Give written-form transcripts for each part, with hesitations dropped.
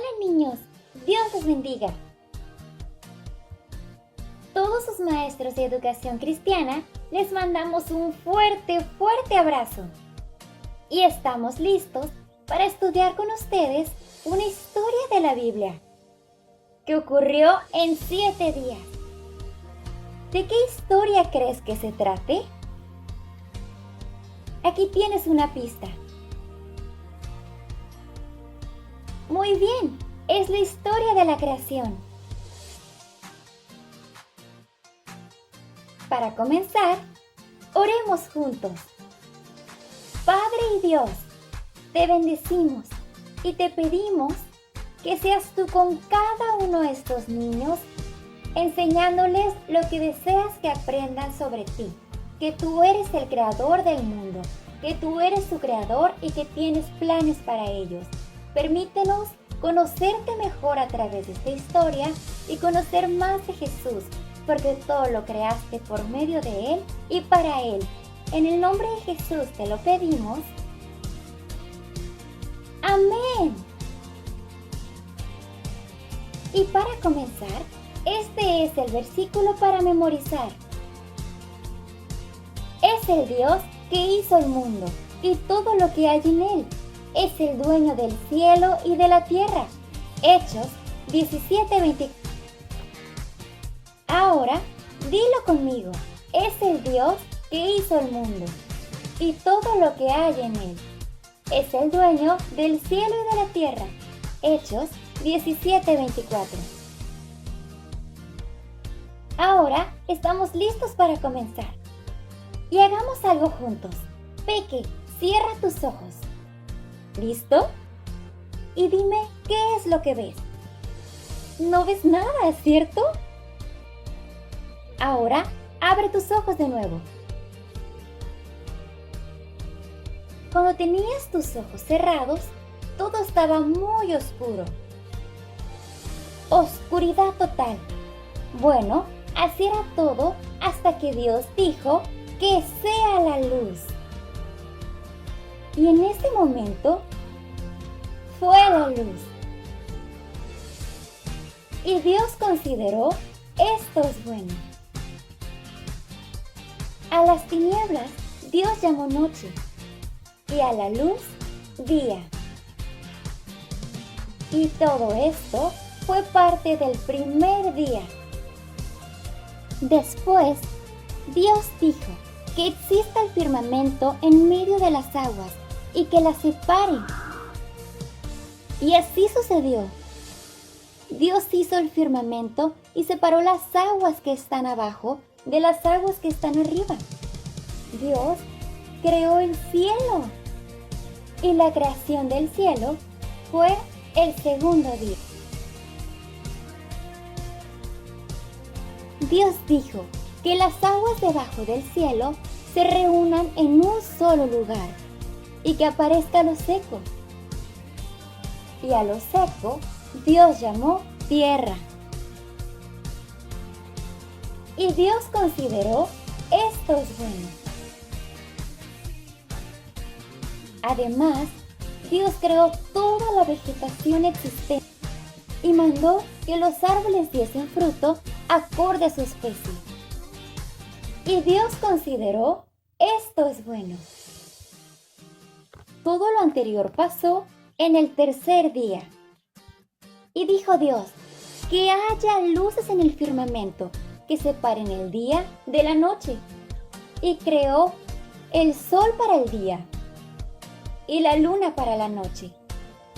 Hola niños, Dios los bendiga. Todos sus maestros de educación cristiana les mandamos un fuerte abrazo. Y estamos listos para estudiar con ustedes una historia de la Biblia que ocurrió en 7 días. ¿De qué historia crees que se trate? Aquí tienes una pista. Muy bien, es la historia de la creación. Para comenzar, oremos juntos. Padre y Dios, te bendecimos y te pedimos que seas tú con cada uno de estos niños, enseñándoles lo que deseas que aprendan sobre ti, que tú eres el creador del mundo, que tú eres su creador y que tienes planes para ellos. Permítenos conocerte mejor a través de esta historia y conocer más de Jesús, porque todo lo creaste por medio de Él y para Él. En el nombre de Jesús te lo pedimos. ¡Amén! Y para comenzar, este es el versículo para memorizar. Es el Dios que hizo el mundo y todo lo que hay en él. Es el dueño del cielo y de la tierra. Hechos 17:24. Ahora, dilo conmigo. Es el Dios que hizo el mundo y todo lo que hay en él. Es el dueño del cielo y de la tierra. Hechos 17:24. Ahora estamos listos para comenzar. Y hagamos algo juntos. Peque, cierra tus ojos. ¿Listo? Y dime, ¿qué es lo que ves? No ves nada, ¿cierto? Ahora, abre tus ojos de nuevo. Cuando tenías tus ojos cerrados, todo estaba muy oscuro. Oscuridad total. Bueno, así era todo hasta que Dios dijo que sea la luz. Y en ese momento fue la luz. Y Dios consideró esto es bueno. A las tinieblas Dios llamó noche y a la luz día. Y todo esto fue parte del primer día. Después, Dios dijo que exista el firmamento en medio de las aguas y que las separen. Y así sucedió. Dios hizo el firmamento y separó las aguas que están abajo de las aguas que están arriba. Dios creó el cielo. Y la creación del cielo fue el segundo día. Dios dijo que las aguas debajo del cielo se reúnan en un solo lugar y que aparezca lo seco. Y a lo seco Dios llamó tierra. Y Dios consideró esto es bueno. Además, Dios creó toda la vegetación existente y mandó que los árboles diesen fruto acorde a su especie. Y Dios consideró esto es bueno. Todo lo anterior pasó en el tercer día. Y dijo Dios, que haya luces en el firmamento que separen el día de la noche. Y creó el sol para el día y la luna para la noche,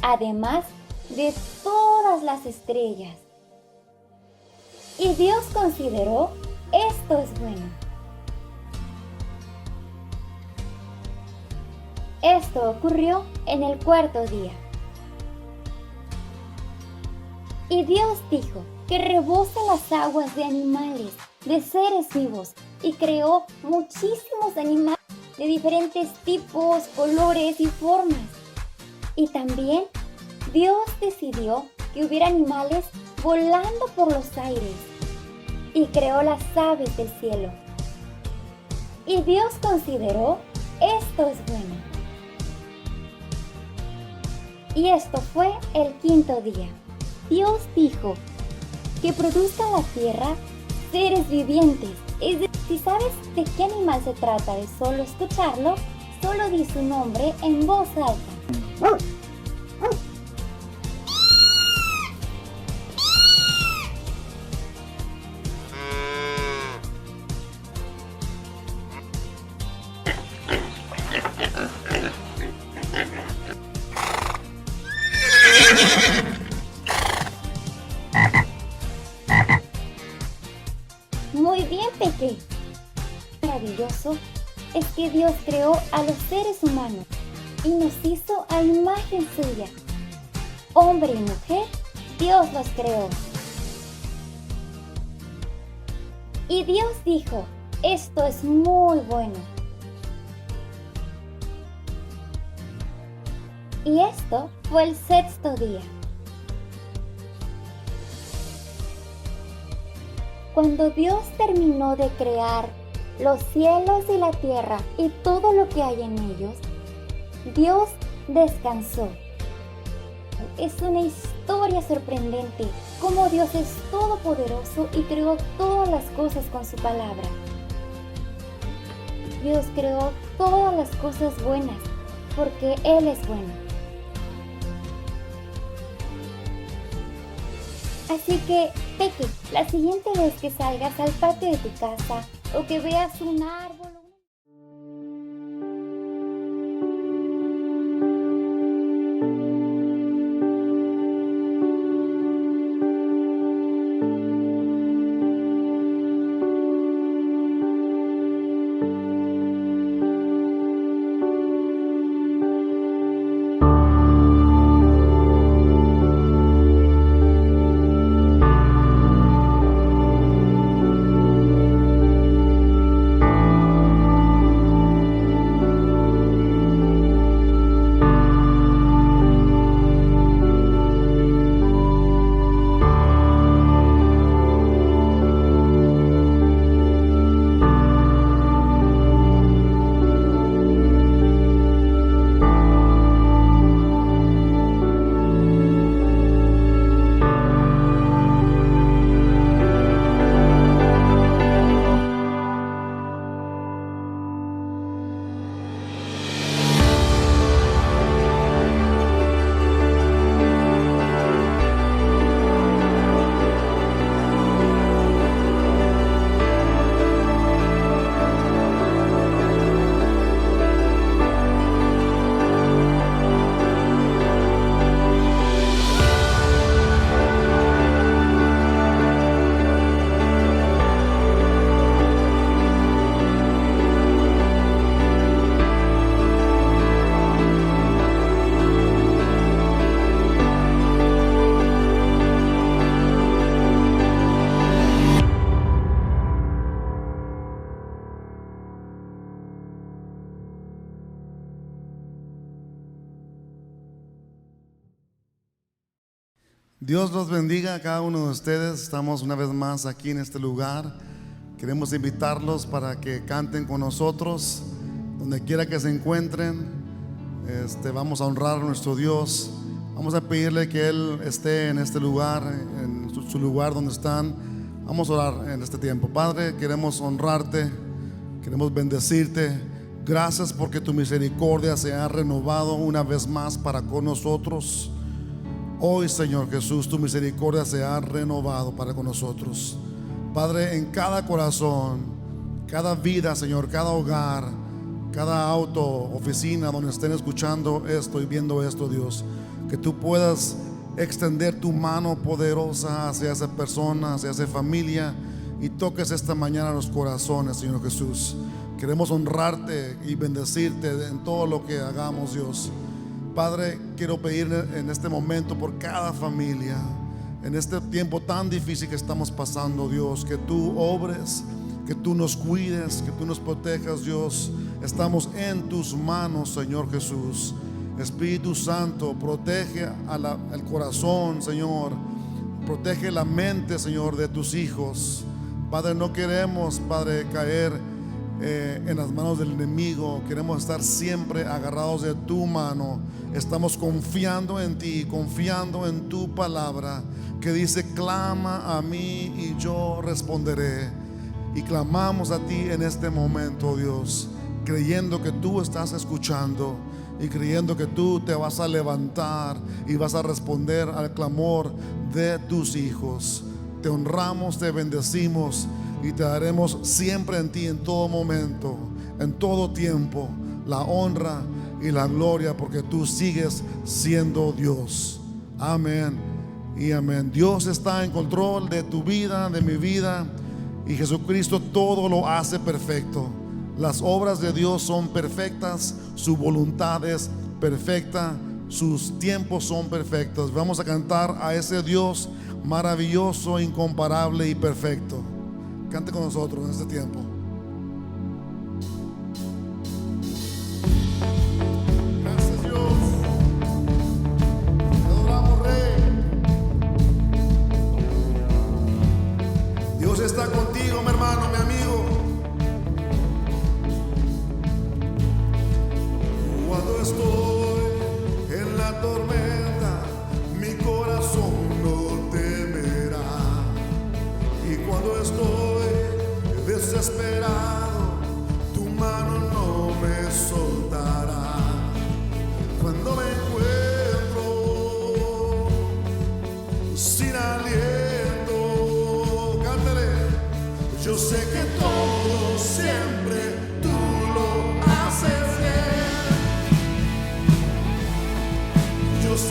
además de todas las estrellas. Y Dios consideró esto es bueno. Esto ocurrió en el cuarto día. Y Dios dijo que rebosen las aguas de animales, de seres vivos, y creó muchísimos animales de diferentes tipos, colores y formas. Y también Dios decidió que hubiera animales volando por los aires y creó las aves del cielo. Y Dios consideró esto es bueno. Y esto fue el quinto día. Dios dijo que produzca la tierra seres vivientes. Es decir, si sabes de qué animal se trata de solo escucharlo, solo di su nombre en voz alta. Muy bien, Peque. Maravilloso es que Dios creó a los seres humanos y nos hizo a imagen suya. Hombre y mujer, Dios los creó. Y Dios dijo, esto es muy bueno. Y esto fue el sexto día. Cuando Dios terminó de crear los cielos y la tierra y todo lo que hay en ellos, Dios descansó. Es una historia sorprendente cómo Dios es todopoderoso y creó todas las cosas con su palabra. Dios creó todas las cosas buenas porque Él es bueno. Así que, Peque, la siguiente vez que salgas al patio de tu casa o que veas un árbol, Dios los bendiga a cada uno de ustedes. Estamos una vez más aquí en este lugar. Queremos invitarlos para que canten con nosotros donde quiera que se encuentren. Vamos a honrar a nuestro Dios. Vamos a pedirle que Él esté en este lugar, en su lugar donde están. Vamos a orar en este tiempo. Padre, queremos honrarte, queremos bendecirte. Gracias porque tu misericordia se ha renovado una vez más para con nosotros. Hoy, Señor Jesús, tu misericordia se ha renovado para con nosotros. Padre, en cada corazón, cada vida, Señor, cada hogar, cada auto, oficina donde estén escuchando esto y viendo esto, Dios, que tú puedas extender tu mano poderosa hacia esa persona, hacia esa familia, y toques esta mañana los corazones, Señor Jesús. Queremos honrarte y bendecirte en todo lo que hagamos, Dios. Padre, quiero pedirle en este momento por cada familia, en este tiempo tan difícil que estamos pasando, Dios, que tú obres, que tú nos cuides, que tú nos protejas, Dios. Estamos en tus manos, Señor Jesús. Espíritu Santo, protege el corazón, Señor. Protege la mente, Señor, de tus hijos. Padre, no queremos, Padre, caer en las manos del enemigo. Queremos estar siempre agarrados de tu mano. Estamos confiando en ti, confiando en tu palabra que dice: clama a mí y yo responderé. Y clamamos a ti en este momento, Dios, creyendo que tú estás escuchando y creyendo que tú te vas a levantar y vas a responder al clamor de tus hijos. Te honramos, te bendecimos y te daremos siempre en ti, en todo momento, en todo tiempo, la honra y la gloria, porque tú sigues siendo Dios. Amén y amén. Dios está en control de tu vida, de mi vida, y Jesucristo todo lo hace perfecto. Las obras de Dios son perfectas, su voluntad es perfecta, sus tiempos son perfectos. Vamos a cantar a ese Dios maravilloso, incomparable y perfecto. Cante con nosotros en este tiempo. Gracias, Dios. Te adoramos, Rey. Dios está contigo, mi hermano, mi amigo. Cuando estoy en la tormenta, mi corazón no temerá. Y cuando estoy desesperado, tu mano no me soltará. Cuando me encuentro sin aliento, cántale. Yo sé que todo siempre tú lo haces bien. Yo sé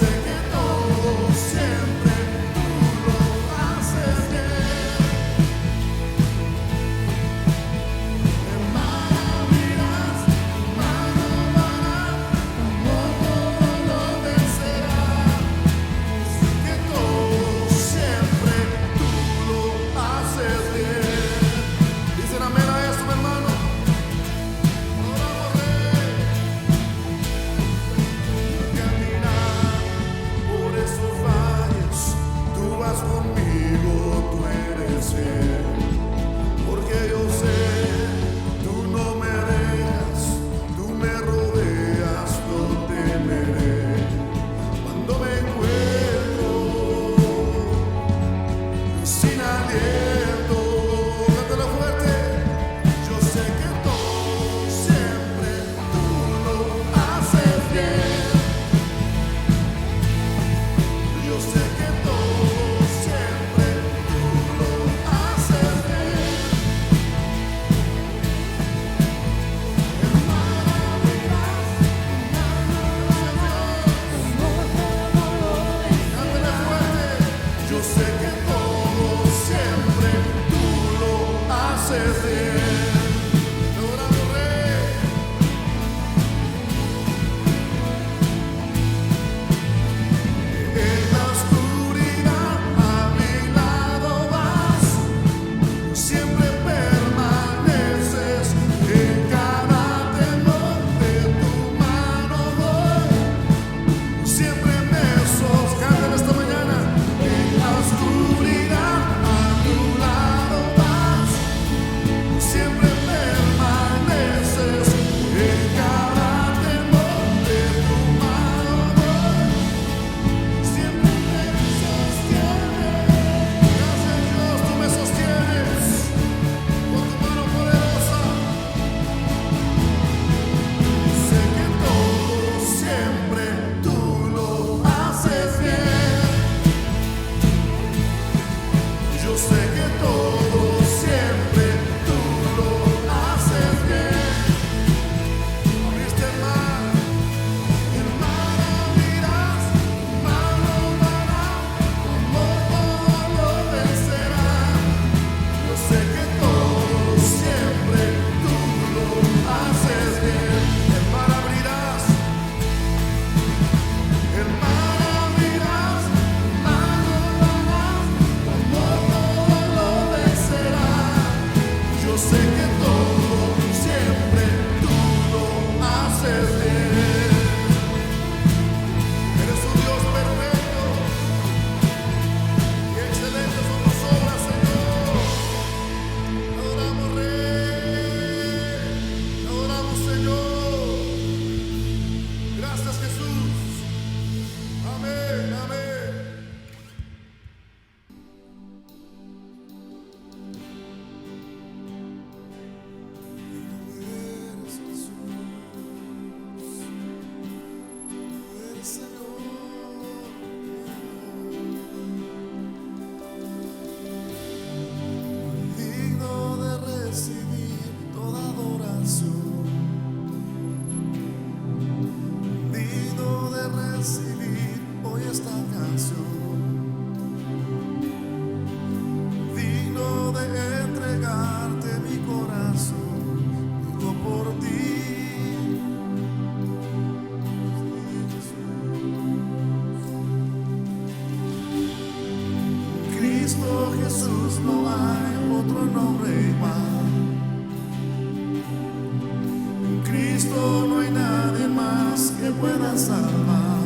Cristo no hay nadie más que pueda salvar,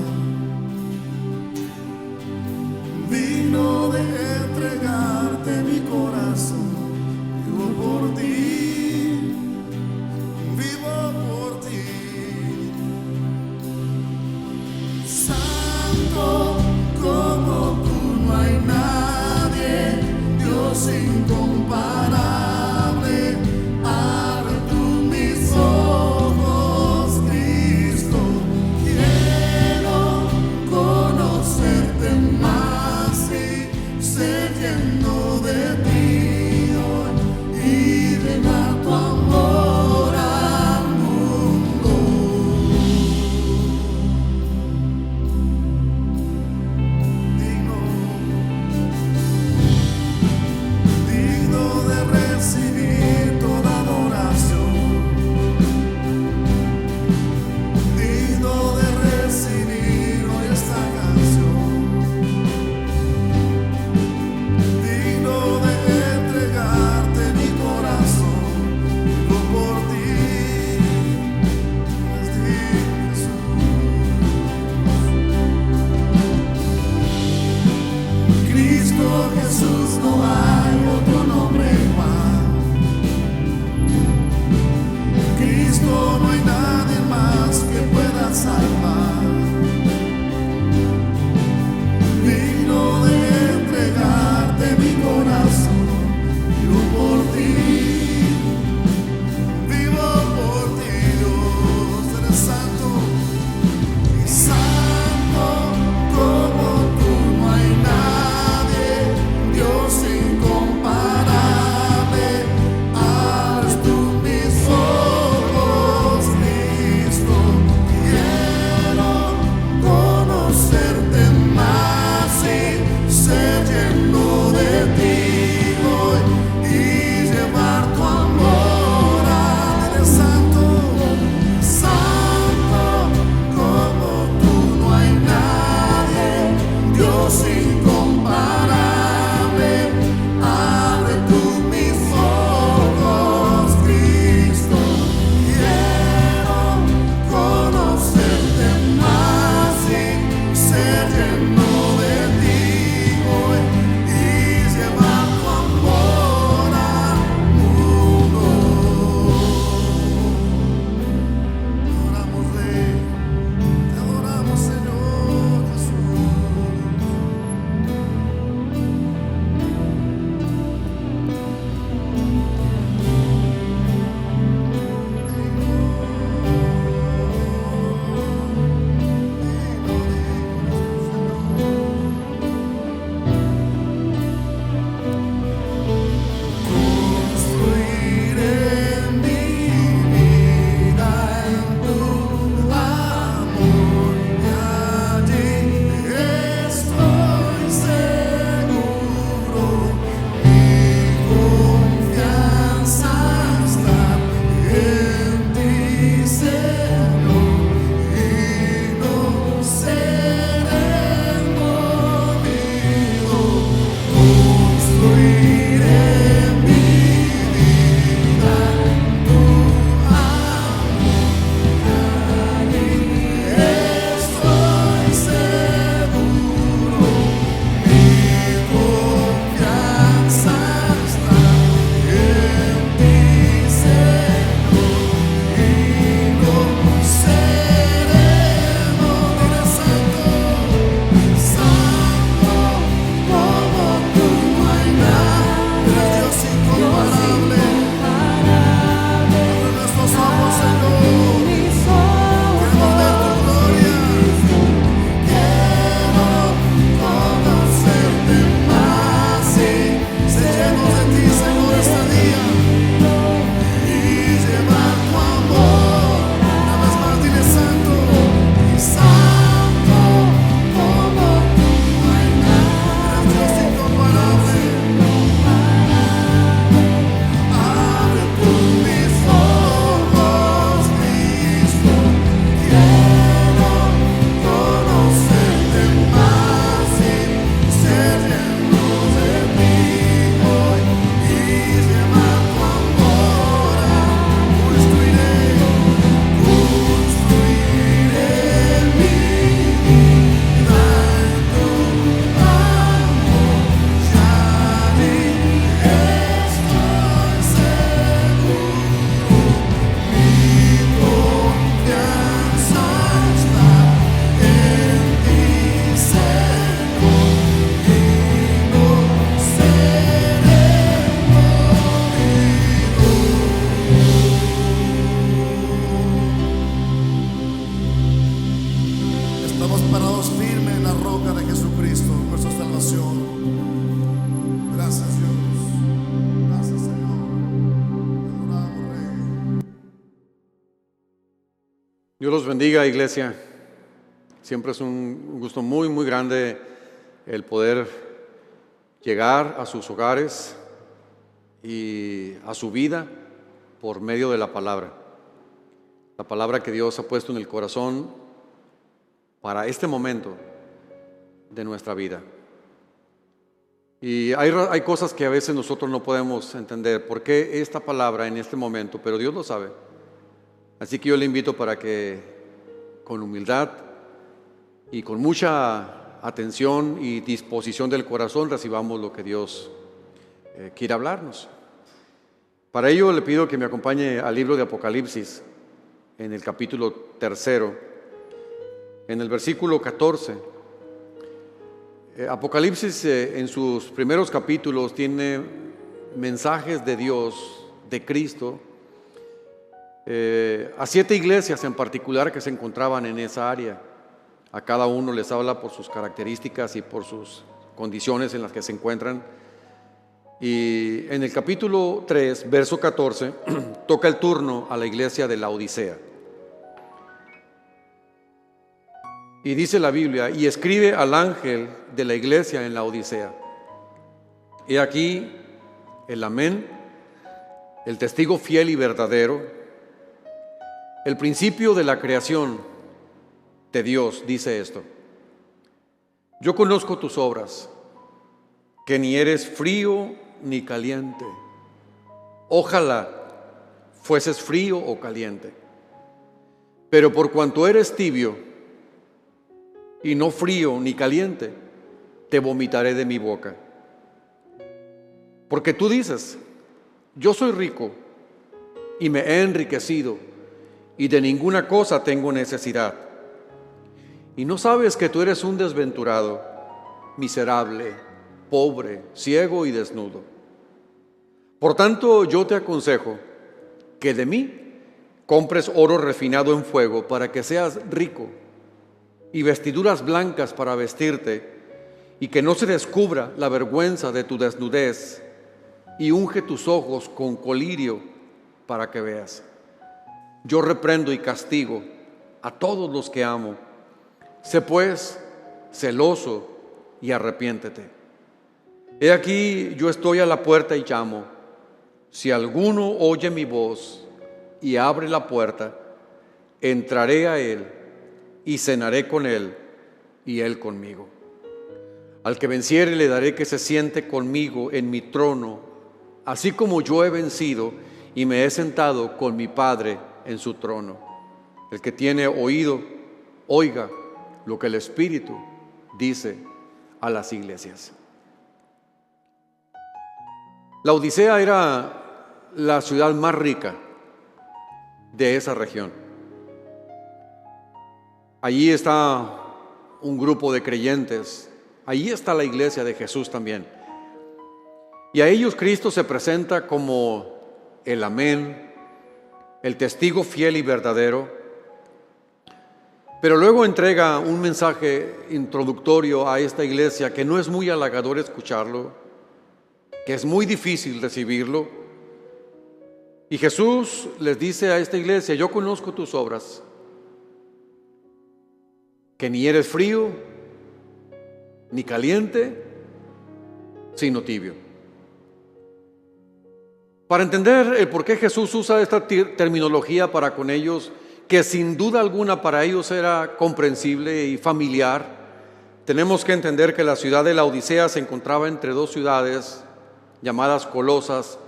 digno de entregarte mi corazón. Vivo por ti, vivo por ti. Santo como tú no hay nadie, Dios incomparable. Abre tú mis ojos, Cristo. Quiero conocerte más y ser lleno de ti hoy y llenar tu amor al mundo. Digno de recibir toda adoración, digno de recibir hoy esta canción, digno de entregarte mi corazón. Vivo por ti, es digno, Jesús. Cristo Jesús, no hay otro nombre igual. Cristo no hay nadie más que pueda salvar, digno de entregarte mi corazón. Vivo por ti, vivo por ti, Dios. Eres santo y santo como tú no hay nadie, Dios incomparable. Abres tú mis ojos, Cristo. Quiero obra de Jesucristo, nuestra salvación. Gracias, Dios. Gracias, Señor. Te adoramos, Rey. Dios los bendiga, iglesia. Siempre es un gusto muy, muy grande el poder llegar a sus hogares y a su vida por medio de la palabra. La palabra que Dios ha puesto en el corazón para este momento de nuestra vida. Y hay cosas que a veces nosotros no podemos entender. ¿Por qué esta palabra en este momento? Pero Dios lo sabe. Así que yo le invito para que con humildad y con mucha atención y disposición del corazón recibamos lo que Dios quiere hablarnos. Para ello le pido que me acompañe al libro de Apocalipsis, en el capítulo 3, en el versículo 14. Apocalipsis en sus primeros capítulos tiene mensajes de Dios, de Cristo, a 7 iglesias en particular que se encontraban en esa área. A cada uno les habla por sus características y por sus condiciones en las que se encuentran. Y en el capítulo 3, verso 14, toca el turno a la iglesia de Laodicea. Y dice la Biblia: y escribe al ángel de la iglesia en Laodicea: he aquí el Amén, el testigo fiel y verdadero, el principio de la creación de Dios, dice esto: yo conozco tus obras, que ni eres frío ni caliente. Ojalá fueses frío o caliente. Pero por cuanto eres tibio y no frío ni caliente, te vomitaré de mi boca. Porque tú dices: yo soy rico y me he enriquecido, y de ninguna cosa tengo necesidad. Y no sabes que tú eres un desventurado, miserable, pobre, ciego y desnudo. Por tanto, yo te aconsejo que de mí compres oro refinado en fuego para que seas rico, y vestiduras blancas para vestirte, y que no se descubra la vergüenza de tu desnudez, y unge tus ojos con colirio para que veas. Yo reprendo y castigo a todos los que amo. Sé pues celoso y arrepiéntete. He aquí, yo estoy a la puerta y llamo. Si alguno oye mi voz y abre la puerta, entraré a él y cenaré con él y él conmigo. Al que venciere le daré que se siente conmigo en mi trono, así como yo he vencido y me he sentado con mi Padre en su trono. El que tiene oído, oiga lo que el Espíritu dice a las iglesias. Laodicea era la ciudad más rica de esa región. Allí está un grupo de creyentes, allí está la iglesia de Jesús también. Y a ellos Cristo se presenta como el Amén, el testigo fiel y verdadero. Pero luego entrega un mensaje introductorio a esta iglesia que no es muy halagador escucharlo, que es muy difícil recibirlo. Y Jesús les dice a esta iglesia: yo conozco tus obras, que ni eres frío ni caliente, sino tibio. Para entender el por qué Jesús usa esta terminología para con ellos, que sin duda alguna para ellos era comprensible y familiar, tenemos que entender que la ciudad de Laodicea se encontraba entre 2 ciudades llamadas Colosas,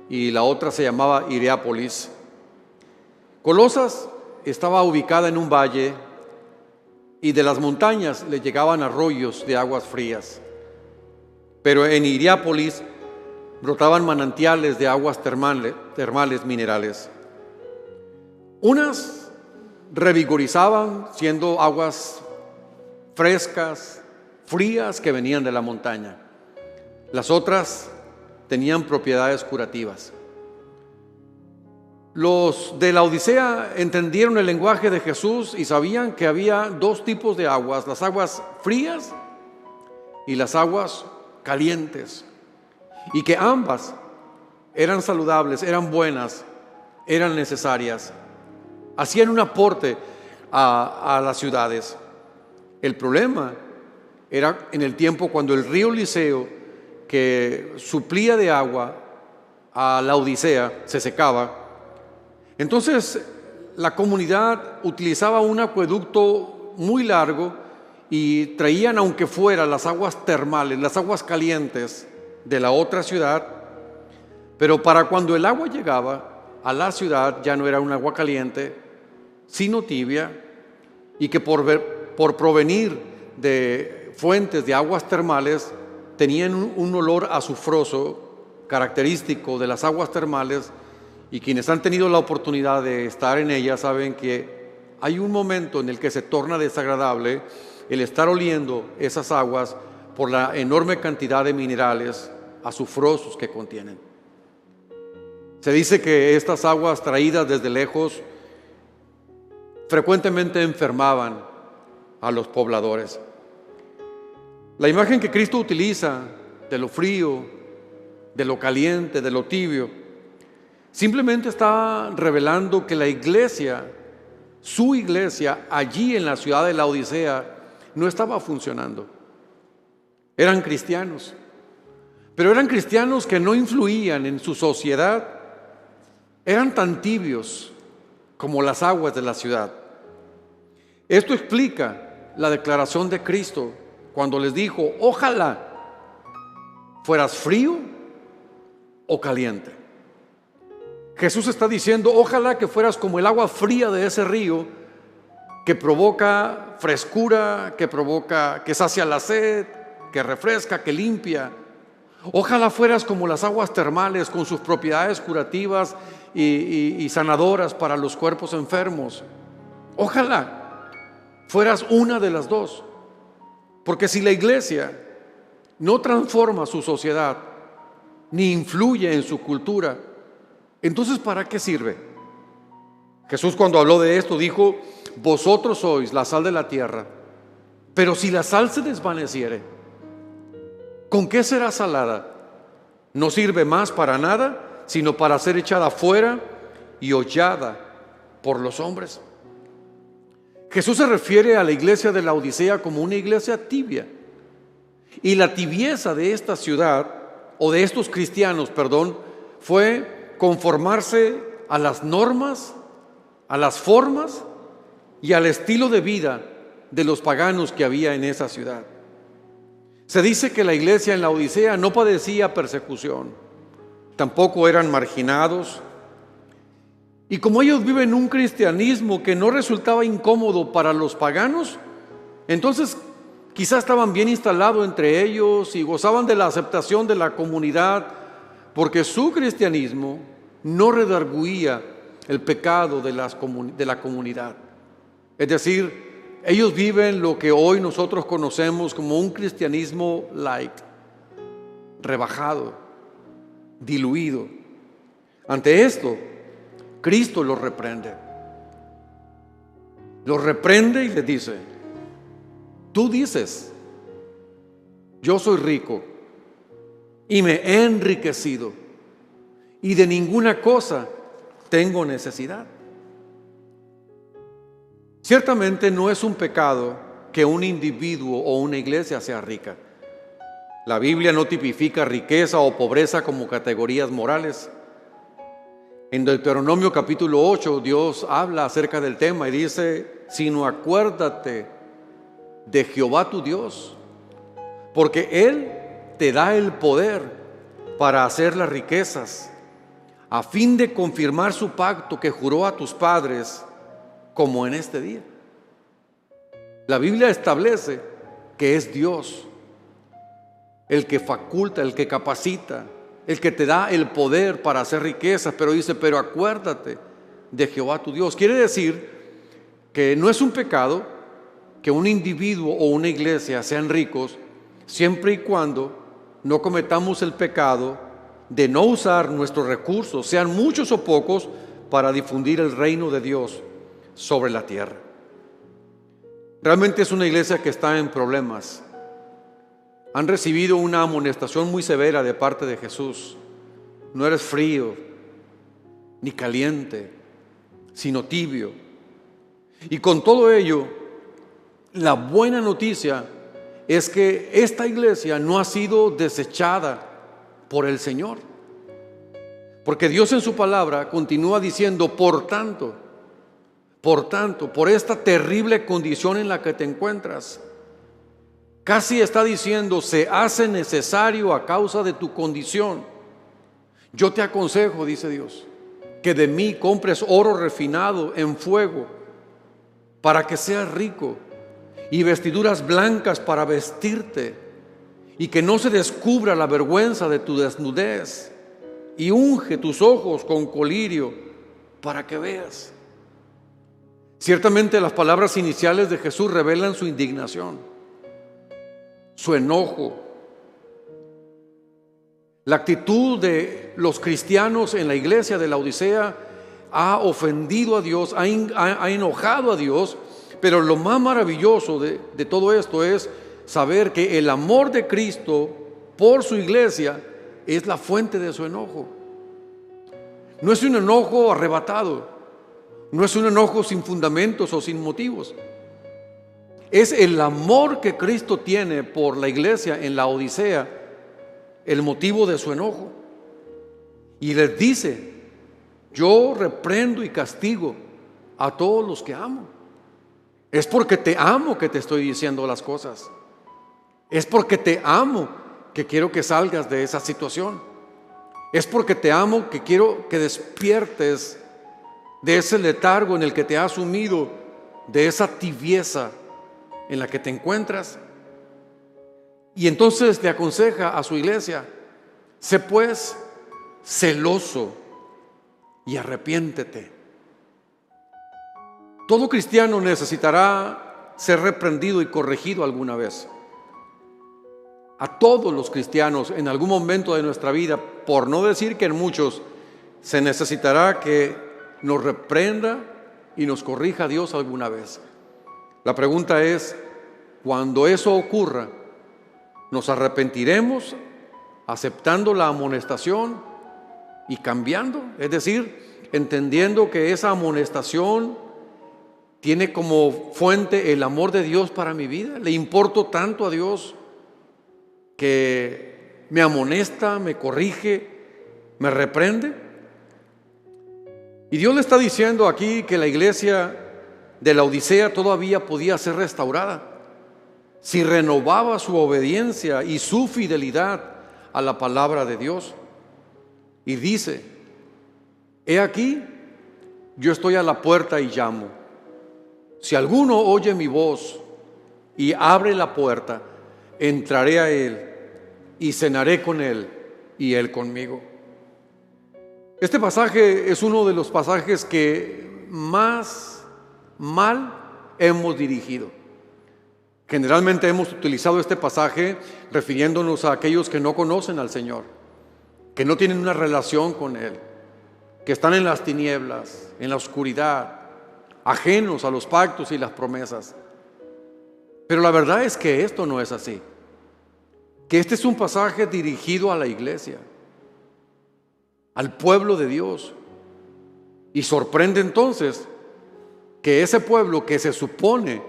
y la otra se llamaba Hierápolis. Colosas estaba ubicada en un valle, y de las montañas le llegaban arroyos de aguas frías. Pero en Hierápolis brotaban manantiales de aguas termales minerales. Unas revigorizaban siendo aguas frescas, frías, que venían de la montaña. Las otras tenían propiedades curativas. Los de la Odisea entendieron el lenguaje de Jesús y sabían que había dos tipos de aguas, las aguas frías y las aguas calientes, y que ambas eran saludables, eran buenas, eran necesarias, hacían un aporte a las ciudades. El problema era en el tiempo cuando el río Liceo, que suplía de agua a la Odisea, se secaba. Entonces la comunidad utilizaba un acueducto muy largo y traían, aunque fuera, las aguas termales, las aguas calientes de la otra ciudad, pero para cuando el agua llegaba a la ciudad ya no era un agua caliente, sino tibia, y que por provenir de fuentes de aguas termales tenían un olor azufroso característico de las aguas termales. Y quienes han tenido la oportunidad de estar en ellas saben que hay un momento en el que se torna desagradable el estar oliendo esas aguas por la enorme cantidad de minerales azufrosos que contienen. Se dice que estas aguas traídas desde lejos frecuentemente enfermaban a los pobladores. La imagen que Cristo utiliza de lo frío, de lo caliente, de lo tibio, simplemente está revelando que la iglesia, su iglesia, allí en la ciudad de la Odisea, no estaba funcionando. Eran cristianos, pero eran cristianos que no influían en su sociedad, eran tan tibios como las aguas de la ciudad. Esto explica la declaración de Cristo cuando les dijo: ojalá fueras frío o caliente. Jesús está diciendo: ojalá que fueras como el agua fría de ese río que provoca frescura, que sacia la sed, que refresca, que limpia. Ojalá fueras como las aguas termales con sus propiedades curativas y sanadoras para los cuerpos enfermos. Ojalá fueras una de las dos. Porque si la iglesia no transforma su sociedad ni influye en su cultura, entonces ¿para qué sirve? Jesús, cuando habló de esto, dijo: vosotros sois la sal de la tierra, pero si la sal se desvaneciere, ¿con qué será salada? No sirve más para nada, sino para ser echada fuera y hollada por los hombres. Jesús se refiere a la iglesia de la Odisea como una iglesia tibia. Y la tibieza de esta ciudad, o de estos cristianos, fue conformarse a las normas, a las formas y al estilo de vida de los paganos que había en esa ciudad. Se dice que la iglesia en la Odisea no padecía persecución, tampoco eran marginados, y como ellos viven un cristianismo que no resultaba incómodo para los paganos, entonces quizás estaban bien instalados entre ellos y gozaban de la aceptación de la comunidad, porque su cristianismo no redarguía el pecado de la comunidad. Es decir, ellos viven lo que hoy nosotros conocemos como un cristianismo light, rebajado, diluido. Ante esto, Cristo los reprende. Los reprende y les dice: tú dices, yo soy rico y me he enriquecido y de ninguna cosa tengo necesidad. Ciertamente no es un pecado que un individuo o una iglesia sea rica. La Biblia no tipifica riqueza o pobreza como categorías morales. En Deuteronomio capítulo 8 Dios habla acerca del tema y dice: sino acuérdate de Jehová tu Dios, porque Él te da el poder para hacer las riquezas, a fin de confirmar su pacto que juró a tus padres, como en este día. La Biblia establece que es Dios el que faculta, el que capacita, el que te da el poder para hacer riquezas, pero dice: pero acuérdate de Jehová tu Dios. Quiere decir que no es un pecado que un individuo o una iglesia sean ricos, siempre y cuando no cometamos el pecado de no usar nuestros recursos, sean muchos o pocos, para difundir el reino de Dios sobre la tierra. Realmente es una iglesia que está en problemas. Han recibido una amonestación muy severa de parte de Jesús. No eres frío ni caliente, sino tibio. Y con todo ello, la buena noticia es que esta iglesia no ha sido desechada por el Señor. Porque Dios en su palabra continúa diciendo, por tanto, por esta terrible condición en la que te encuentras, casi está diciendo, se hace necesario a causa de tu condición. Yo te aconsejo, dice Dios, que de mí compres oro refinado en fuego para que seas rico, y vestiduras blancas para vestirte, y que no se descubra la vergüenza de tu desnudez, y unge tus ojos con colirio para que veas. Ciertamente las palabras iniciales de Jesús revelan su indignación, su enojo. La actitud de los cristianos en la iglesia de la Odisea ha ofendido a Dios, ha enojado a Dios, pero lo más maravilloso de todo esto es saber que el amor de Cristo por su iglesia es la fuente de su enojo. No es un enojo arrebatado, no es un enojo sin fundamentos o sin motivos. Es el amor que Cristo tiene por la iglesia en la Odisea el motivo de su enojo. Y les dice, yo reprendo y castigo a todos los que amo. Es porque te amo que te estoy diciendo las cosas. Es porque te amo que quiero que salgas de esa situación. Es porque te amo que quiero que despiertes de ese letargo en el que te has sumido, de esa tibieza en la que te encuentras. Y entonces le aconseja a su iglesia, sé pues celoso y arrepiéntete. Todo cristiano necesitará ser reprendido y corregido alguna vez. A todos los cristianos en algún momento de nuestra vida, por no decir que en muchos, se necesitará que nos reprenda y nos corrija Dios alguna vez. La pregunta es, cuando eso ocurra, ¿nos arrepentiremos aceptando la amonestación y cambiando? Es decir, entendiendo que esa amonestación tiene como fuente el amor de Dios para mi vida. ¿Le importo tanto a Dios que me amonesta, me corrige, me reprende? Y Dios le está diciendo aquí que la iglesia de la Odisea todavía podía ser restaurada si renovaba su obediencia y su fidelidad a la palabra de Dios. Y dice, he aquí, yo estoy a la puerta y llamo. Si alguno oye mi voz y abre la puerta, entraré a él y cenaré con él y él conmigo. Este pasaje es uno de los pasajes que más mal hemos dirigido. Generalmente hemos utilizado este pasaje refiriéndonos a aquellos que no conocen al Señor, que no tienen una relación con Él, que están en las tinieblas, en la oscuridad, ajenos a los pactos y las promesas. Pero la verdad es que esto no es así, que este es un pasaje dirigido a la iglesia, al pueblo de Dios. Y sorprende entonces que ese pueblo que se supone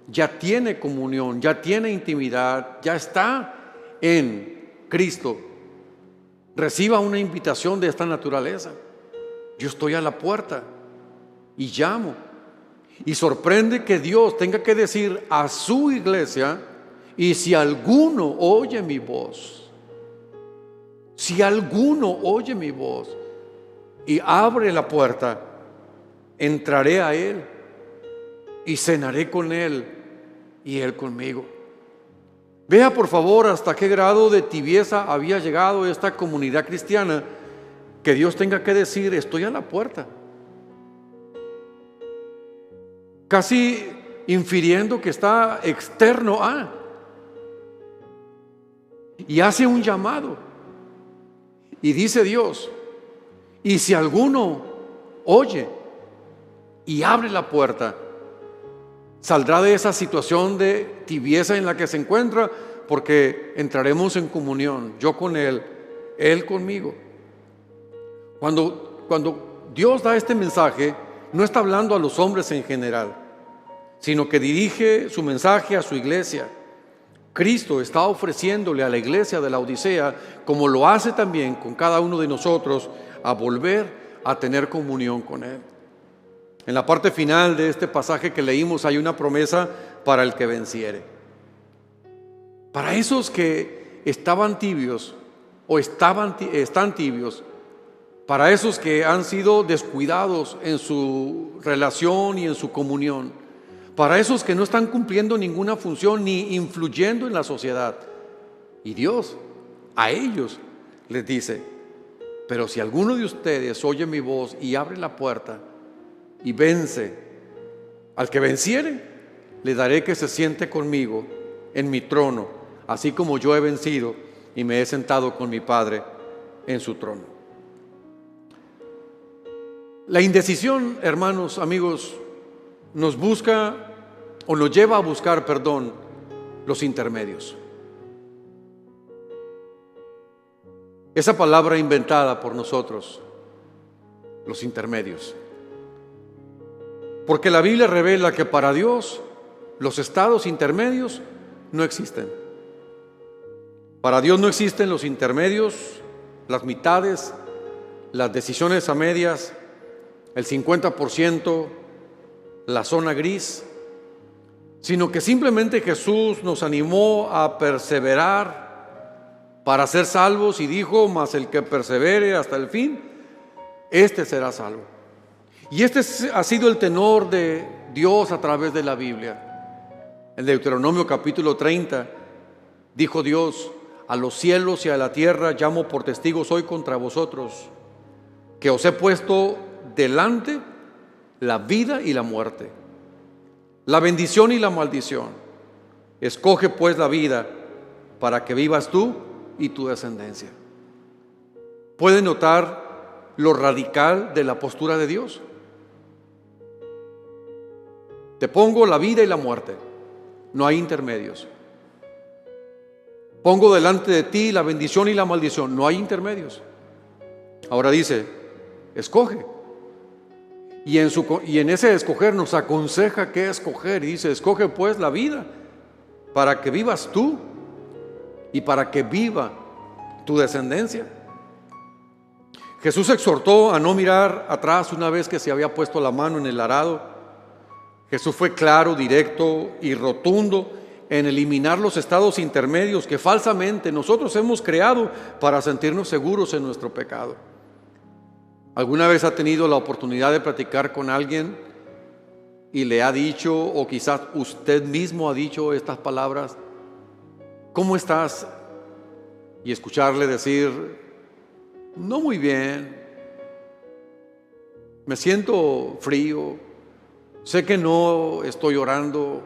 ya tiene comunión, ya tiene intimidad, ya está en Cristo, reciba una invitación de esta naturaleza. Yo estoy a la puerta y llamo. Y sorprende que Dios tenga que decir a su iglesia, y si alguno oye mi voz, si alguno oye mi voz y abre la puerta, entraré a él y cenaré con él y él conmigo. Vea por favor hasta qué grado de tibieza había llegado esta comunidad cristiana, que Dios tenga que decir, estoy a la puerta. Casi infiriendo que está externo a, y hace un llamado. Y dice Dios, y si alguno oye y abre la puerta, saldrá de esa situación de tibieza en la que se encuentra, porque entraremos en comunión, yo con Él, Él conmigo. Cuando Dios da este mensaje, no está hablando a los hombres en general, sino que dirige su mensaje a su iglesia. Cristo está ofreciéndole a la iglesia de la Odisea, como lo hace también con cada uno de nosotros, a volver a tener comunión con Él. En la parte final de este pasaje que leímos hay una promesa para el que venciere. Para esos que estaban tibios o están tibios, para esos que han sido descuidados en su relación y en su comunión, para esos que no están cumpliendo ninguna función ni influyendo en la sociedad. Y Dios a ellos les dice: pero si alguno de ustedes oye mi voz y abre la puerta y vence, al que venciere, le daré que se siente conmigo en mi trono, así como yo he vencido y me he sentado con mi Padre en su trono. La indecisión, hermanos, amigos, nos lleva a buscar, los intermedios. Esa palabra inventada por nosotros, los intermedios. Porque la Biblia revela que para Dios los estados intermedios no existen. Para Dios no existen los intermedios, las mitades, las decisiones a medias, el 50%, la zona gris, sino que simplemente Jesús nos animó a perseverar para ser salvos y dijo: mas el que persevere hasta el fin, este será salvo. Y este ha sido el tenor de Dios a través de la Biblia. En Deuteronomio capítulo 30 dijo Dios: a los cielos y a la tierra llamo por testigos hoy contra vosotros, que os he puesto delante la vida y la muerte, la bendición y la maldición. Escoge pues la vida para que vivas tú y tu descendencia. ¿Puede notar lo radical de la postura de Dios? Te pongo la vida y la muerte, no hay intermedios. Pongo delante de ti la bendición y la maldición, no hay intermedios. Ahora dice: escoge. Y en ese escoger nos aconseja qué escoger. Y dice: escoge pues la vida para que vivas tú y para que viva tu descendencia. Jesús exhortó a no mirar atrás una vez que se había puesto la mano en el arado. Jesús fue claro, directo y rotundo en eliminar los estados intermedios que falsamente nosotros hemos creado para sentirnos seguros en nuestro pecado. ¿Alguna vez ha tenido la oportunidad de platicar con alguien y le ha dicho, o quizás usted mismo ha dicho estas palabras: ¿cómo estás? Y escucharle decir: no muy bien, me siento frío, sé que no estoy orando,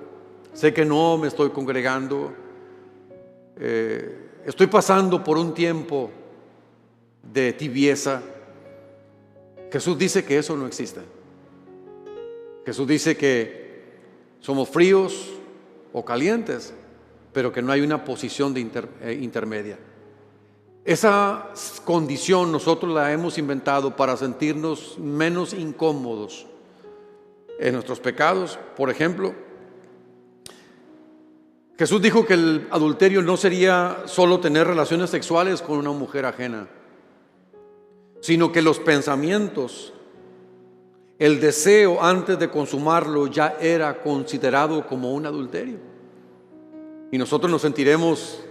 sé que no me estoy congregando, estoy pasando por un tiempo de tibieza. Jesús dice que eso no existe. Jesús dice que somos fríos o calientes, pero que no hay una posición intermedia. Esa condición nosotros la hemos inventado para sentirnos menos incómodos en nuestros pecados. Por ejemplo, Jesús dijo que el adulterio no sería solo tener relaciones sexuales con una mujer ajena, sino que los pensamientos, el deseo antes de consumarlo ya era considerado como un adulterio. Y nosotros nos sentiremos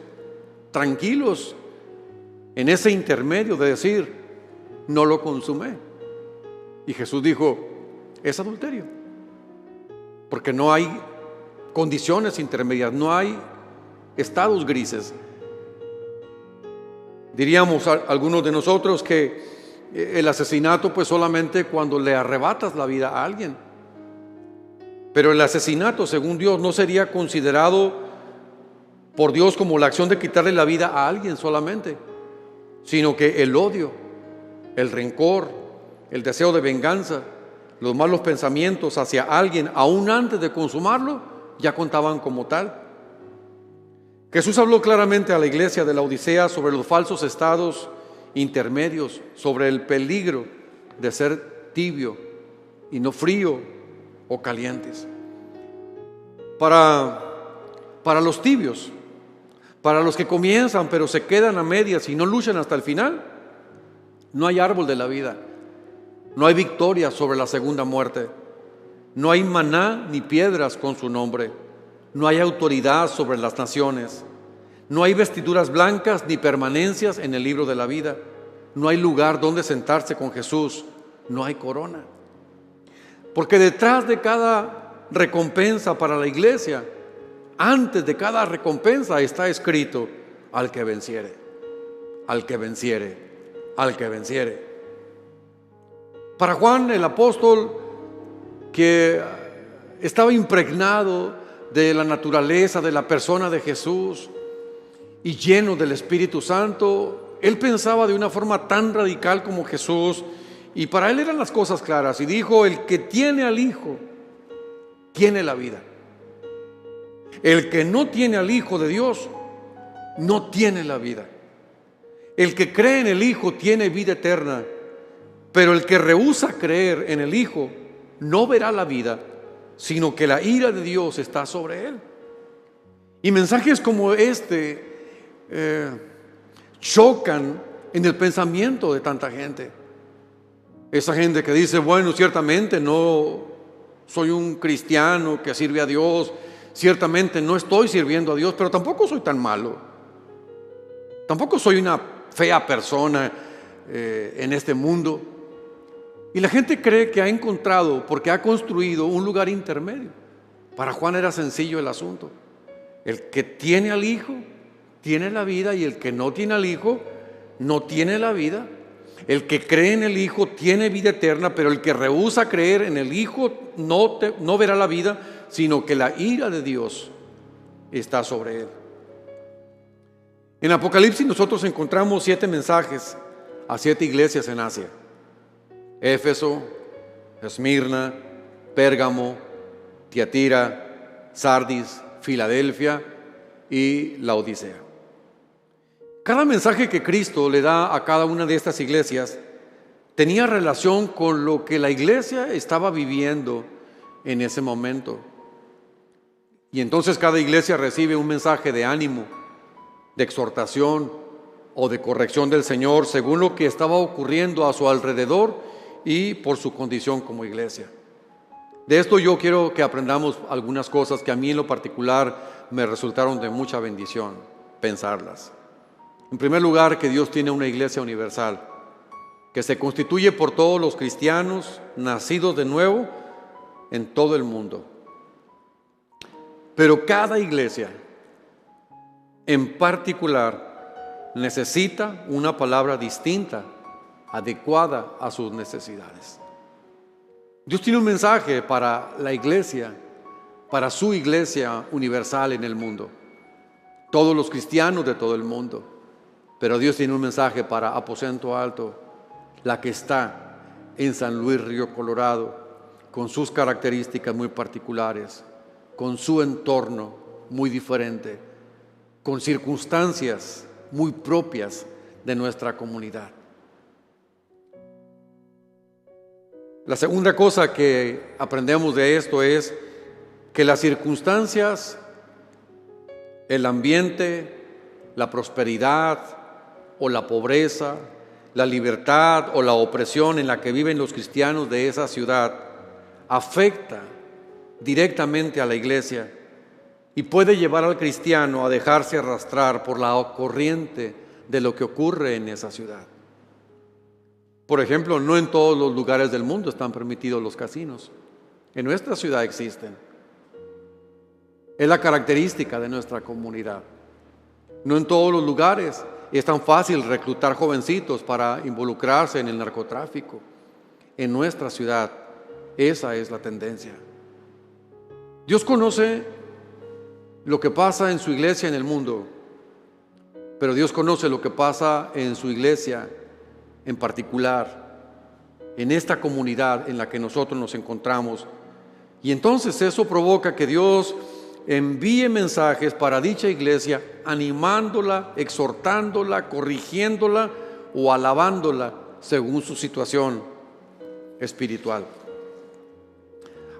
tranquilos en ese intermedio de decir: no lo consumé. Y Jesús dijo: es adulterio, porque no hay condiciones intermedias, no hay estados grises. Diríamos algunos de nosotros que el asesinato pues solamente cuando le arrebatas la vida a alguien, pero el asesinato según Dios no sería considerado por Dios como la acción de quitarle la vida a alguien solamente, sino que el odio, el rencor, el deseo de venganza, los malos pensamientos hacia alguien, aún antes de consumarlo, ya contaban como tal. Jesús habló claramente a la iglesia de la Odisea sobre los falsos estados intermedios, sobre el peligro de ser tibio y no frío o calientes. Para los tibios, para los que comienzan pero se quedan a medias y no luchan hasta el final, no hay árbol de la vida, no hay victoria sobre la segunda muerte, no hay maná ni piedras con su nombre, no hay autoridad sobre las naciones, no hay vestiduras blancas ni permanencias en el libro de la vida, no hay lugar donde sentarse con Jesús, no hay corona. Porque detrás de cada recompensa para la iglesia, antes de cada recompensa está escrito: al que venciere, al que venciere, al que venciere. Para Juan el apóstol, que estaba impregnado de la naturaleza, de la persona de Jesús y lleno del Espíritu Santo, él pensaba de una forma tan radical como Jesús, y para él eran las cosas claras, y dijo: el que tiene al Hijo tiene la vida. El que no tiene al Hijo de Dios no tiene la vida. El que cree en el Hijo tiene vida eterna, pero el que rehúsa creer en el Hijo no verá la vida, sino que la ira de Dios está sobre él. Y mensajes como este chocan en el pensamiento de tanta gente. Esa gente que dice: bueno, ciertamente no soy un cristiano que sirve a Dios, ciertamente no estoy sirviendo a Dios, pero tampoco soy tan malo, tampoco soy una fea persona en este mundo. Y la gente cree que ha encontrado, porque ha construido un lugar intermedio. Para Juan era sencillo el asunto: el que tiene al Hijo tiene la vida, y el que no tiene al Hijo no tiene la vida. El que cree en el Hijo tiene vida eterna, pero el que rehúsa creer en el Hijo no verá la vida, sino que la ira de Dios está sobre él. En Apocalipsis nosotros encontramos 7 mensajes a 7 iglesias en Asia: Éfeso, Esmirna, Pérgamo, Tiatira, Sardis, Filadelfia y la Odisea. Cada mensaje que Cristo le da a cada una de estas iglesias tenía relación con lo que la iglesia estaba viviendo en ese momento. Y entonces cada iglesia recibe un mensaje de ánimo, de exhortación o de corrección del Señor según lo que estaba ocurriendo a su alrededor y por su condición como iglesia. De esto yo quiero que aprendamos algunas cosas que a mí en lo particular me resultaron de mucha bendición pensarlas. En primer lugar, que Dios tiene una iglesia universal que se constituye por todos los cristianos nacidos de nuevo en todo el mundo. Pero cada iglesia en particular necesita una palabra distinta, adecuada a sus necesidades. Dios tiene un mensaje para la iglesia, para su iglesia universal en el mundo, todos los cristianos de todo el mundo. Pero Dios tiene un mensaje para Aposento Alto, la que está en San Luis Río Colorado, con sus características muy particulares, con su entorno muy diferente, con circunstancias muy propias de nuestra comunidad. La segunda cosa que aprendemos de esto es que las circunstancias, el ambiente, la prosperidad o la pobreza, la libertad o la opresión en la que viven los cristianos de esa ciudad afecta directamente a la iglesia y puede llevar al cristiano a dejarse arrastrar por la corriente de lo que ocurre en esa ciudad. Por ejemplo, no en todos los lugares del mundo están permitidos los casinos. En nuestra ciudad existen. Es la característica de nuestra comunidad. No en todos los lugares es tan fácil reclutar jovencitos para involucrarse en el narcotráfico. En nuestra ciudad, esa es la tendencia. Dios conoce lo que pasa en su iglesia en el mundo, pero Dios conoce lo que pasa en su iglesia en particular, en esta comunidad en la que nosotros nos encontramos. Y entonces eso provoca que Dios envíe mensajes para dicha iglesia, animándola, exhortándola, corrigiéndola o alabándola según su situación espiritual.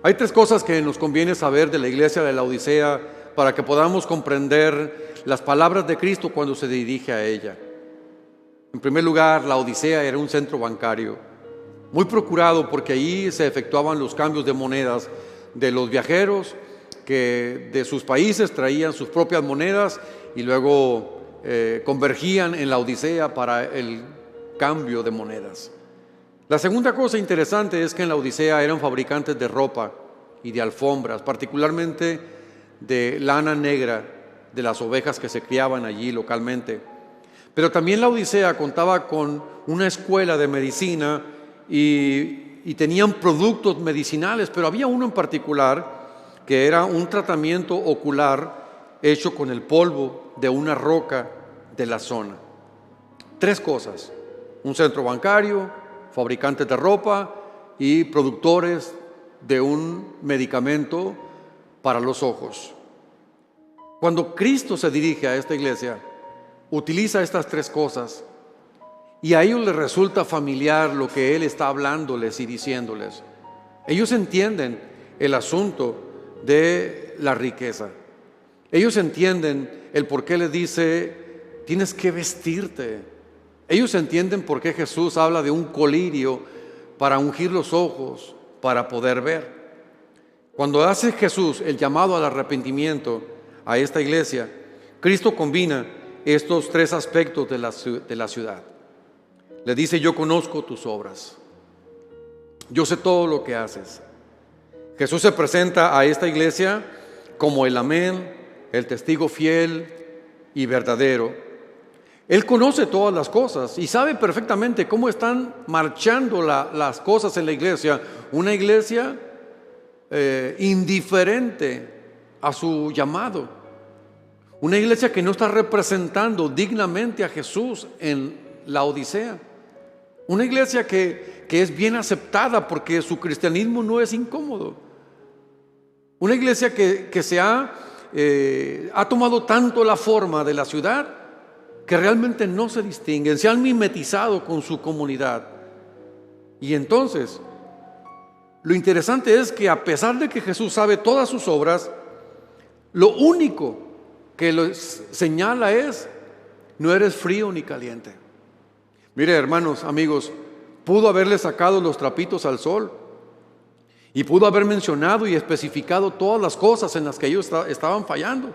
Hay tres cosas que nos conviene saber de la iglesia de Laodicea para que podamos comprender las palabras de Cristo cuando se dirige a ella. En primer lugar, Laodicea era un centro bancario muy procurado porque allí se efectuaban los cambios de monedas de los viajeros que de sus países traían sus propias monedas y luego convergían en Laodicea para el cambio de monedas. La segunda cosa interesante es que en Laodicea eran fabricantes de ropa y de alfombras, particularmente de lana negra de las ovejas que se criaban allí localmente. Pero también Laodicea contaba con una escuela de medicina y tenían productos medicinales, pero había uno en particular que era un tratamiento ocular hecho con el polvo de una roca de la zona. Tres cosas: un centro bancario, fabricantes de ropa y productores de un medicamento para los ojos. Cuando Cristo se dirige a esta iglesia, utiliza estas tres cosas y a ellos les resulta familiar lo que Él está hablándoles y diciéndoles. Ellos entienden el asunto de la riqueza. Ellos entienden el por qué les dice, tienes que vestirte. Ellos entienden por qué Jesús habla de un colirio para ungir los ojos, para poder ver. Cuando hace Jesús el llamado al arrepentimiento a esta iglesia, Cristo combina estos tres aspectos de la ciudad. Le dice, yo conozco tus obras, yo sé todo lo que haces. Jesús se presenta a esta iglesia como el amén, el testigo fiel y verdadero. Él conoce todas las cosas y sabe perfectamente cómo están marchando las cosas en la iglesia. Una iglesia indiferente a su llamado. Una iglesia que no está representando dignamente a Jesús en Laodicea. Una iglesia que es bien aceptada porque su cristianismo no es incómodo. Una iglesia que se ha tomado tanto la forma de la ciudad que realmente no se distinguen, se han mimetizado con su comunidad. Y entonces, lo interesante es que a pesar de que Jesús sabe todas sus obras, lo único que lo señala es, no eres frío ni caliente. Mire, hermanos, amigos, pudo haberle sacado los trapitos al sol y pudo haber mencionado y especificado todas las cosas en las que ellos estaban fallando,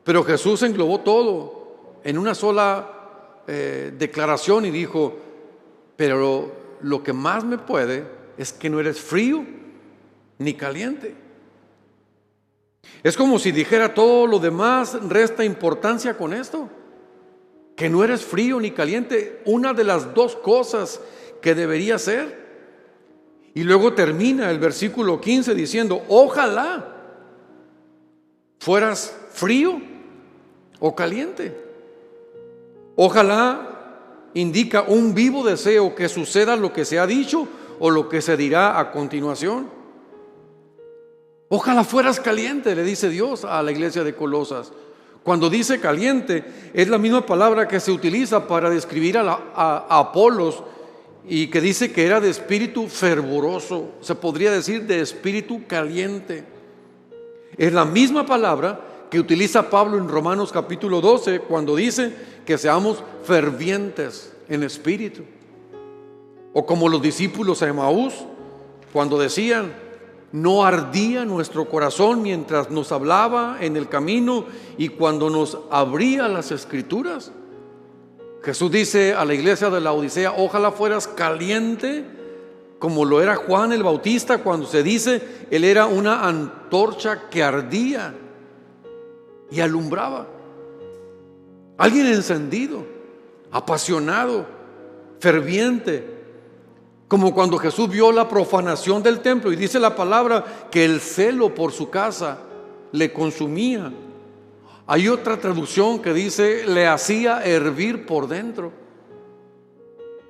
pero Jesús englobó todo en una sola declaración y dijo, pero lo que más me puede es que no eres frío ni caliente. Es como si dijera, todo lo demás resta importancia con esto, que no eres frío ni caliente, una de las dos cosas que debería ser. Y luego termina el versículo 15 diciendo, ojalá fueras frío o caliente. Ojalá indica un vivo deseo que suceda lo que se ha dicho o lo que se dirá a continuación. Ojalá fueras caliente, le dice Dios a la iglesia de Colosas. Cuando dice caliente, es la misma palabra que se utiliza para describir a Apolos y que dice que era de espíritu fervoroso, se podría decir de espíritu caliente. Es la misma palabra que utiliza Pablo en Romanos capítulo 12 cuando dice que seamos fervientes en espíritu. O como los discípulos de Emaús cuando decían, no ardía nuestro corazón mientras nos hablaba en el camino y cuando nos abría las escrituras. Jesús dice a la iglesia de Laodicea, ojalá fueras caliente como lo era Juan el Bautista cuando se dice, él era una antorcha que ardía y alumbraba. Alguien encendido, apasionado, ferviente. Como cuando Jesús vio la profanación del templo y dice la palabra que el celo por su casa le consumía. Hay otra traducción que dice le hacía hervir por dentro.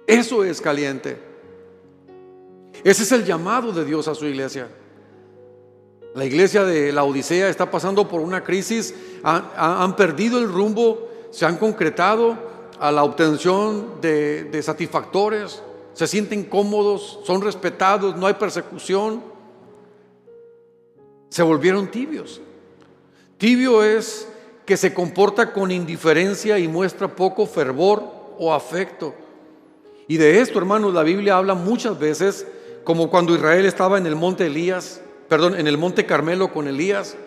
Eso es caliente. Ese es el llamado de Dios a su iglesia. La iglesia de la Odisea está pasando por una crisis, han perdido el rumbo, se han concretado a la obtención de satisfactores, se sienten cómodos, son respetados, no hay persecución. Se volvieron tibios. Tibio es que se comporta con indiferencia y muestra poco fervor o afecto. Y de esto, hermanos, la Biblia habla muchas veces, como cuando Israel estaba en el monte en el monte Carmelo con Elías.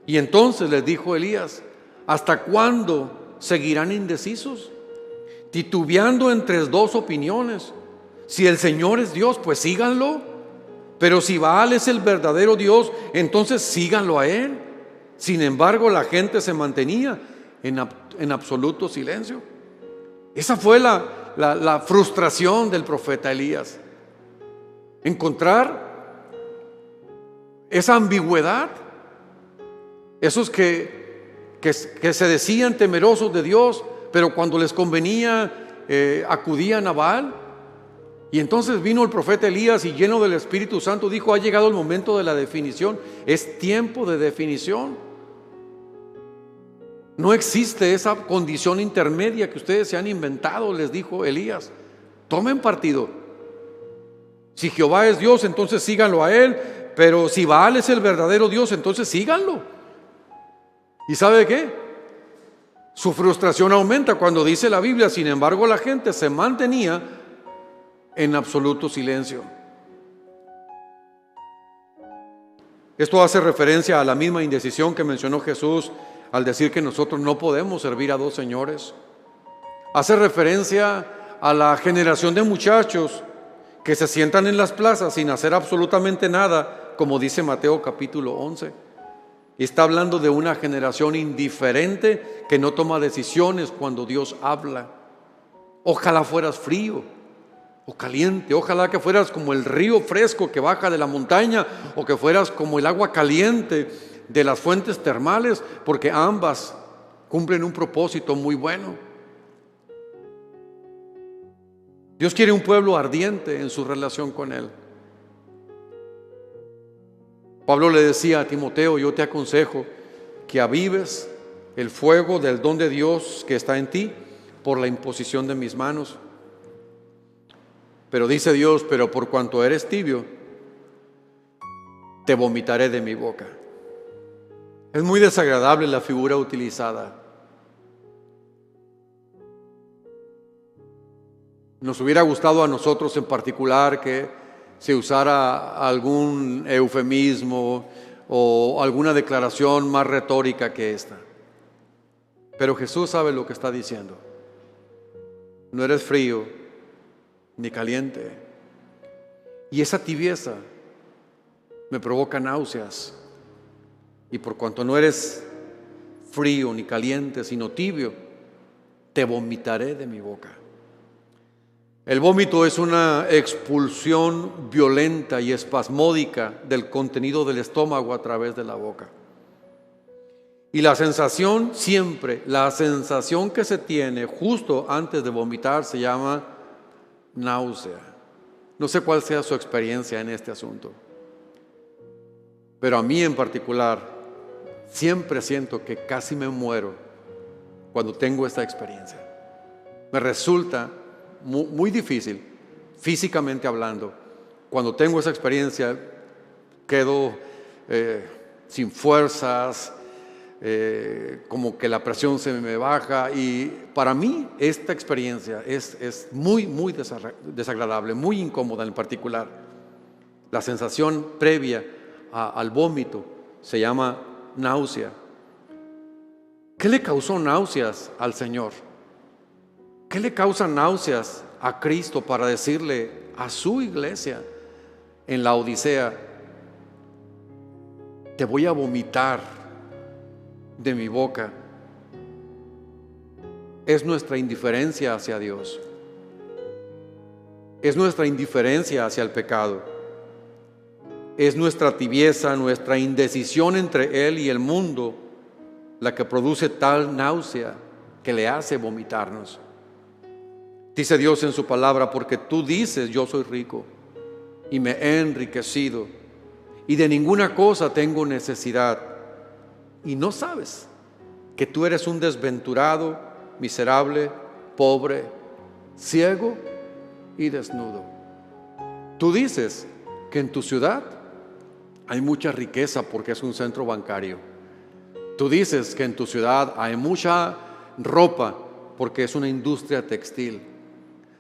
Y entonces les dijo Elías: ¿hasta cuándo seguirán indecisos, titubeando entre dos opiniones? Si el Señor es Dios, pues síganlo. Pero si Baal es el verdadero Dios, entonces síganlo a él. Sin embargo, la gente se mantenía en absoluto silencio. Esa fue la frustración del profeta Elías. Encontrar esa ambigüedad. Esos que se decían temerosos de Dios, pero cuando les convenía acudían a Baal. Y entonces vino el profeta Elías y, lleno del Espíritu Santo, dijo: ha llegado el momento de la definición. Es tiempo de definición. No existe esa condición intermedia que ustedes se han inventado, les dijo Elías. Tomen partido. Si Jehová es Dios, entonces síganlo a él. Pero si Baal es el verdadero Dios, entonces síganlo. ¿Y sabe qué? Su frustración aumenta cuando dice la Biblia: sin embargo, la gente se mantenía en absoluto silencio. Esto hace referencia a la misma indecisión que mencionó Jesús al decir que nosotros no podemos servir a dos señores. Hace referencia a la generación de muchachos que se sientan en las plazas sin hacer absolutamente nada, como dice Mateo capítulo 11. Y está hablando de una generación indiferente que no toma decisiones cuando Dios habla. Ojalá fueras frío o caliente, ojalá que fueras como el río fresco que baja de la montaña, o que fueras como el agua caliente de las fuentes termales, porque ambas cumplen un propósito muy bueno. Dios quiere un pueblo ardiente en su relación con Él. Pablo le decía a Timoteo: yo te aconsejo que avives el fuego del don de Dios que está en ti por la imposición de mis manos. Pero dice Dios: pero por cuanto eres tibio, te vomitaré de mi boca. Es muy desagradable la figura utilizada. Nos hubiera gustado a nosotros en particular que se usara algún eufemismo o alguna declaración más retórica que esta. Pero Jesús sabe lo que está diciendo. No eres frío ni caliente. Y esa tibieza me provoca náuseas. Y por cuanto no eres frío ni caliente, sino tibio, te vomitaré de mi boca. El vómito es una expulsión violenta y espasmódica del contenido del estómago a través de la boca. Y la sensación que se tiene justo antes de vomitar se llama náusea. No sé cuál sea su experiencia en este asunto, pero a mí en particular siempre siento que casi me muero cuando tengo esta experiencia. Me resulta muy difícil, físicamente hablando. Cuando tengo esa experiencia, quedo sin fuerzas, como que la presión se me baja, y para mí esta experiencia es muy desagradable, muy incómoda en particular. La sensación previa al vómito se llama náusea. ¿Qué le causó náuseas al Señor? ¿Qué le causa náuseas a Cristo para decirle a su iglesia en la Odisea: te voy a vomitar de mi boca? Es nuestra indiferencia hacia Dios. Es nuestra indiferencia hacia el pecado. Es nuestra tibieza, nuestra indecisión entre Él y el mundo la que produce tal náusea que le hace vomitarnos. Dice Dios en su palabra: porque tú dices yo soy rico y me he enriquecido, y de ninguna cosa tengo necesidad. Y no sabes que tú eres un desventurado, miserable, pobre, ciego y desnudo. Tú dices que en tu ciudad hay mucha riqueza porque es un centro bancario. Tú dices que en tu ciudad hay mucha ropa porque es una industria textil.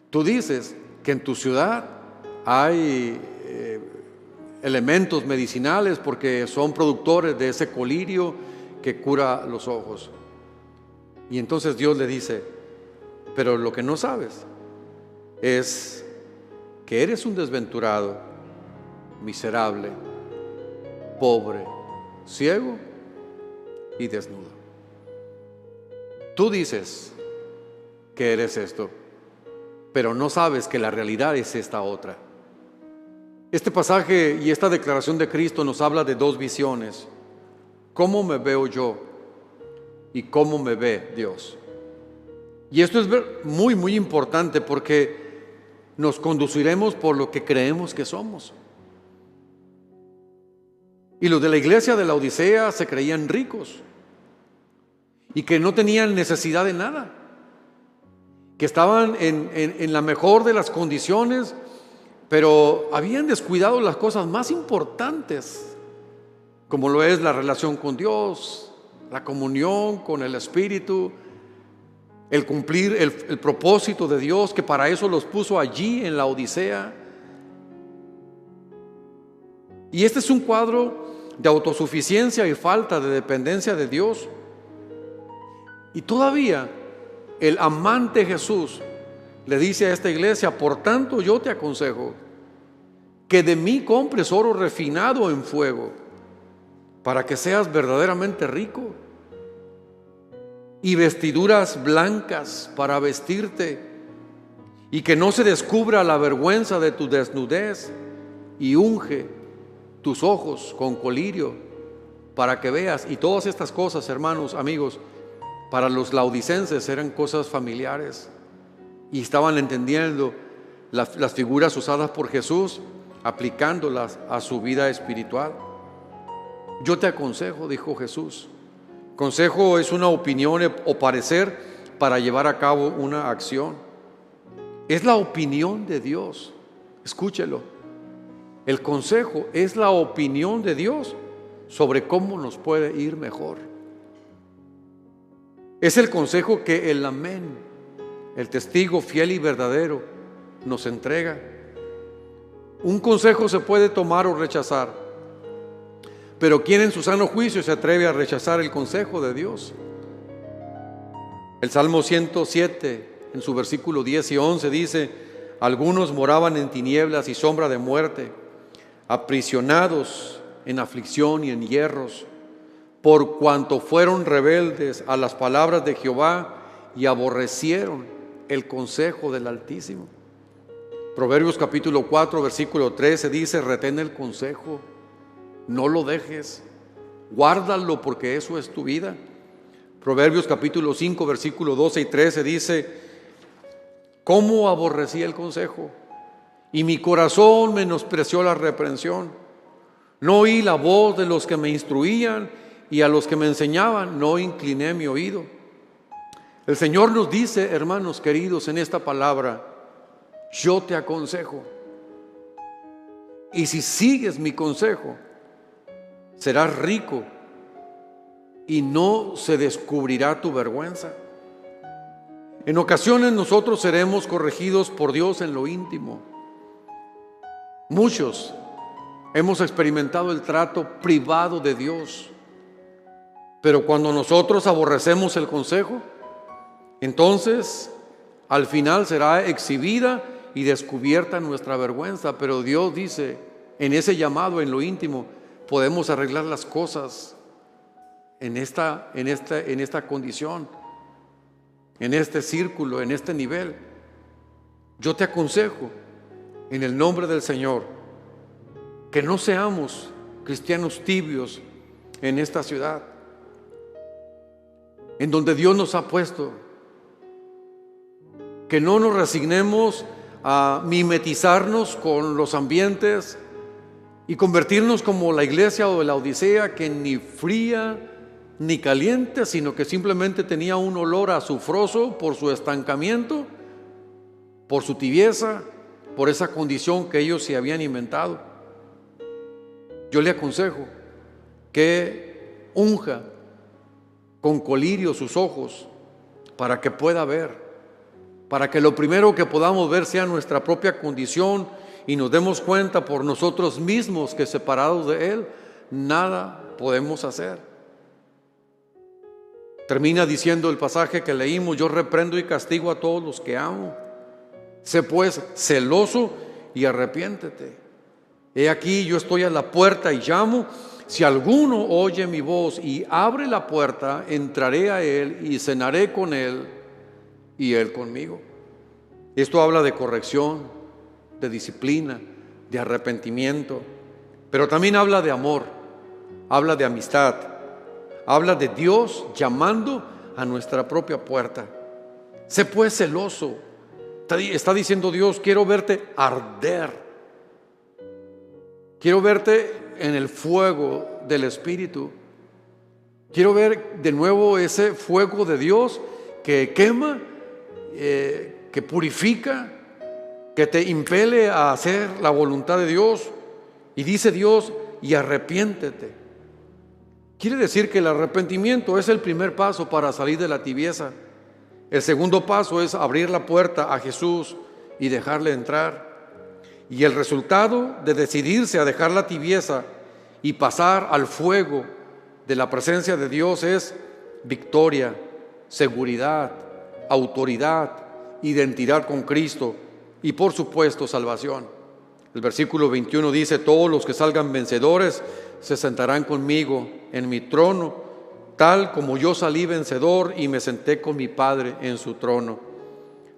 Tú dices que en tu ciudad hay elementos medicinales porque son productores de ese colirio que cura los ojos. Y entonces Dios le dice, pero lo que no sabes es que eres un desventurado, miserable, pobre, ciego y desnudo. Tú dices que eres esto, pero no sabes que la realidad es esta otra. Este pasaje y esta declaración de Cristo nos habla de dos visiones: cómo me veo yo y cómo me ve Dios. Y esto es muy, muy importante porque nos conduciremos por lo que creemos que somos. Y los de la iglesia de la Odisea se creían ricos y que no tenían necesidad de nada, que estaban en la mejor de las condiciones, pero habían descuidado las cosas más importantes, como lo es la relación con Dios, la comunión con el Espíritu, el cumplir el propósito de Dios, que para eso los puso allí en la Odisea. Y este es un cuadro de autosuficiencia y falta de dependencia de Dios. Y todavía el amante Jesús le dice a esta iglesia: por tanto yo te aconsejo que de mí compres oro refinado en fuego, para que seas verdaderamente rico, y vestiduras blancas para vestirte, y que no se descubra la vergüenza de tu desnudez, y unge tus ojos con colirio para que veas. Y todas estas cosas, hermanos, amigos, para los laodicenses eran cosas familiares y estaban entendiendo las figuras usadas por Jesús, aplicándolas a su vida espiritual. Yo te aconsejo, dijo Jesús. Consejo es una opinión o parecer para llevar a cabo una acción. Es la opinión de Dios. Escúchelo. El consejo es la opinión de Dios sobre cómo nos puede ir mejor. Es el consejo que el amén, el testigo fiel y verdadero, nos entrega. Un consejo se puede tomar o rechazar, pero ¿quién en su sano juicio se atreve a rechazar el consejo de Dios? El Salmo 107, en su versículo 10 y 11 dice: algunos moraban en tinieblas y sombra de muerte, aprisionados en aflicción y en hierros, por cuanto fueron rebeldes a las palabras de Jehová y aborrecieron el consejo del Altísimo. Proverbios capítulo 4, versículo 13 dice: retén el consejo, no lo dejes, guárdalo, porque eso es tu vida. Proverbios capítulo 5, versículo 12 y 13 dice: ¿cómo aborrecí el consejo? Y mi corazón menospreció la reprensión. No oí la voz de los que me instruían, y a los que me enseñaban no incliné mi oído. El Señor nos dice, hermanos queridos, en esta palabra: yo te aconsejo. Y si sigues mi consejo, serás rico y no se descubrirá tu vergüenza. En ocasiones nosotros seremos corregidos por Dios en lo íntimo. Muchos hemos experimentado el trato privado de Dios, pero cuando nosotros aborrecemos el consejo, entonces al final será exhibida y descubierta nuestra vergüenza. Pero Dios dice, en ese llamado, en lo íntimo, podemos arreglar las cosas en esta condición, en este círculo, en este nivel. Yo te aconsejo, en el nombre del Señor, que no seamos cristianos tibios en esta ciudad, en donde Dios nos ha puesto. Que no nos resignemos a mimetizarnos con los ambientes y convertirnos como la iglesia o la Odisea, que ni fría ni caliente, sino que simplemente tenía un olor azufroso por su estancamiento, por su tibieza, por esa condición que ellos se habían inventado. Yo le aconsejo que unja con colirio sus ojos para que pueda ver, para que lo primero que podamos ver sea nuestra propia condición y nos demos cuenta por nosotros mismos que separados de Él nada podemos hacer. Termina diciendo el pasaje que leímos: yo reprendo y castigo a todos los que amo. Sé pues celoso y arrepiéntete. He aquí, yo estoy a la puerta y llamo. Si alguno oye mi voz y abre la puerta, entraré a él y cenaré con él y él conmigo. Esto habla de corrección, de disciplina, de arrepentimiento, pero también habla de amor, habla de amistad, habla de Dios llamando a nuestra propia puerta. Sé pues celoso. Está diciendo Dios: quiero verte arder, quiero verte en el fuego del Espíritu, quiero ver de nuevo ese fuego de Dios que quema, que purifica, que te impele a hacer la voluntad de Dios. Y dice Dios: y arrepiéntete. Quiere decir que el arrepentimiento es el primer paso para salir de la tibieza. El segundo paso es abrir la puerta a Jesús y dejarle entrar. Y el resultado de decidirse a dejar la tibieza y pasar al fuego de la presencia de Dios es victoria, seguridad, autoridad, identidad con Cristo y, por supuesto, salvación. El versículo 21 dice: todos los que salgan vencedores se sentarán conmigo en mi trono, tal como yo salí vencedor y me senté con mi Padre en su trono.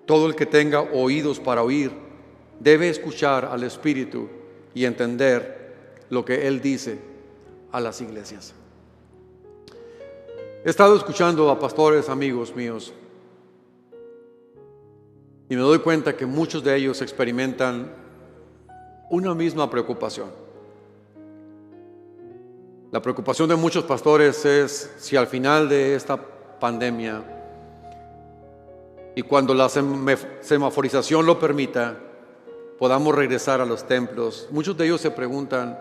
Todo el que tenga oídos para oír debe escuchar al Espíritu y entender lo que Él dice a las iglesias. He estado escuchando a pastores amigos míos y me doy cuenta que muchos de ellos experimentan una misma preocupación. La preocupación de muchos pastores es si al final de esta pandemia y cuando la semaforización lo permita, podamos regresar a los templos. Muchos de ellos se preguntan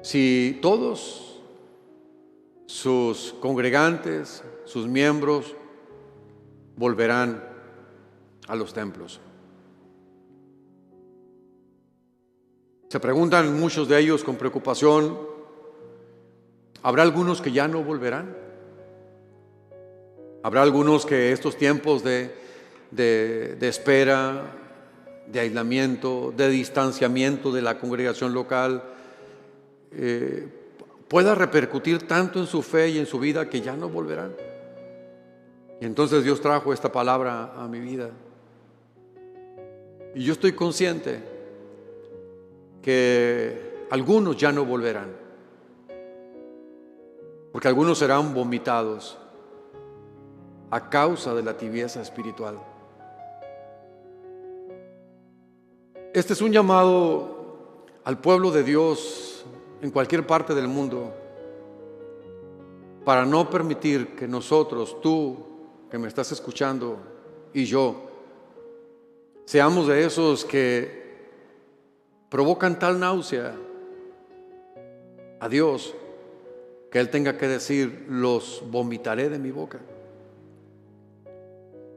si todos sus congregantes, sus miembros, volverán a los templos. Se preguntan muchos de ellos con preocupación: ¿habrá algunos que ya no volverán? ¿Habrá algunos que estos tiempos de espera, de aislamiento, de distanciamiento de la congregación local, pueda repercutir tanto en su fe y en su vida que ya no volverán? Y entonces Dios trajo esta palabra a mi vida. Y yo estoy consciente que algunos ya no volverán, porque algunos serán vomitados a causa de la tibieza espiritual. Este es un llamado al pueblo de Dios en cualquier parte del mundo para no permitir que nosotros, tú que me estás escuchando y yo, seamos de esos que provocan tal náusea a Dios que Él tenga que decir: los vomitaré de mi boca.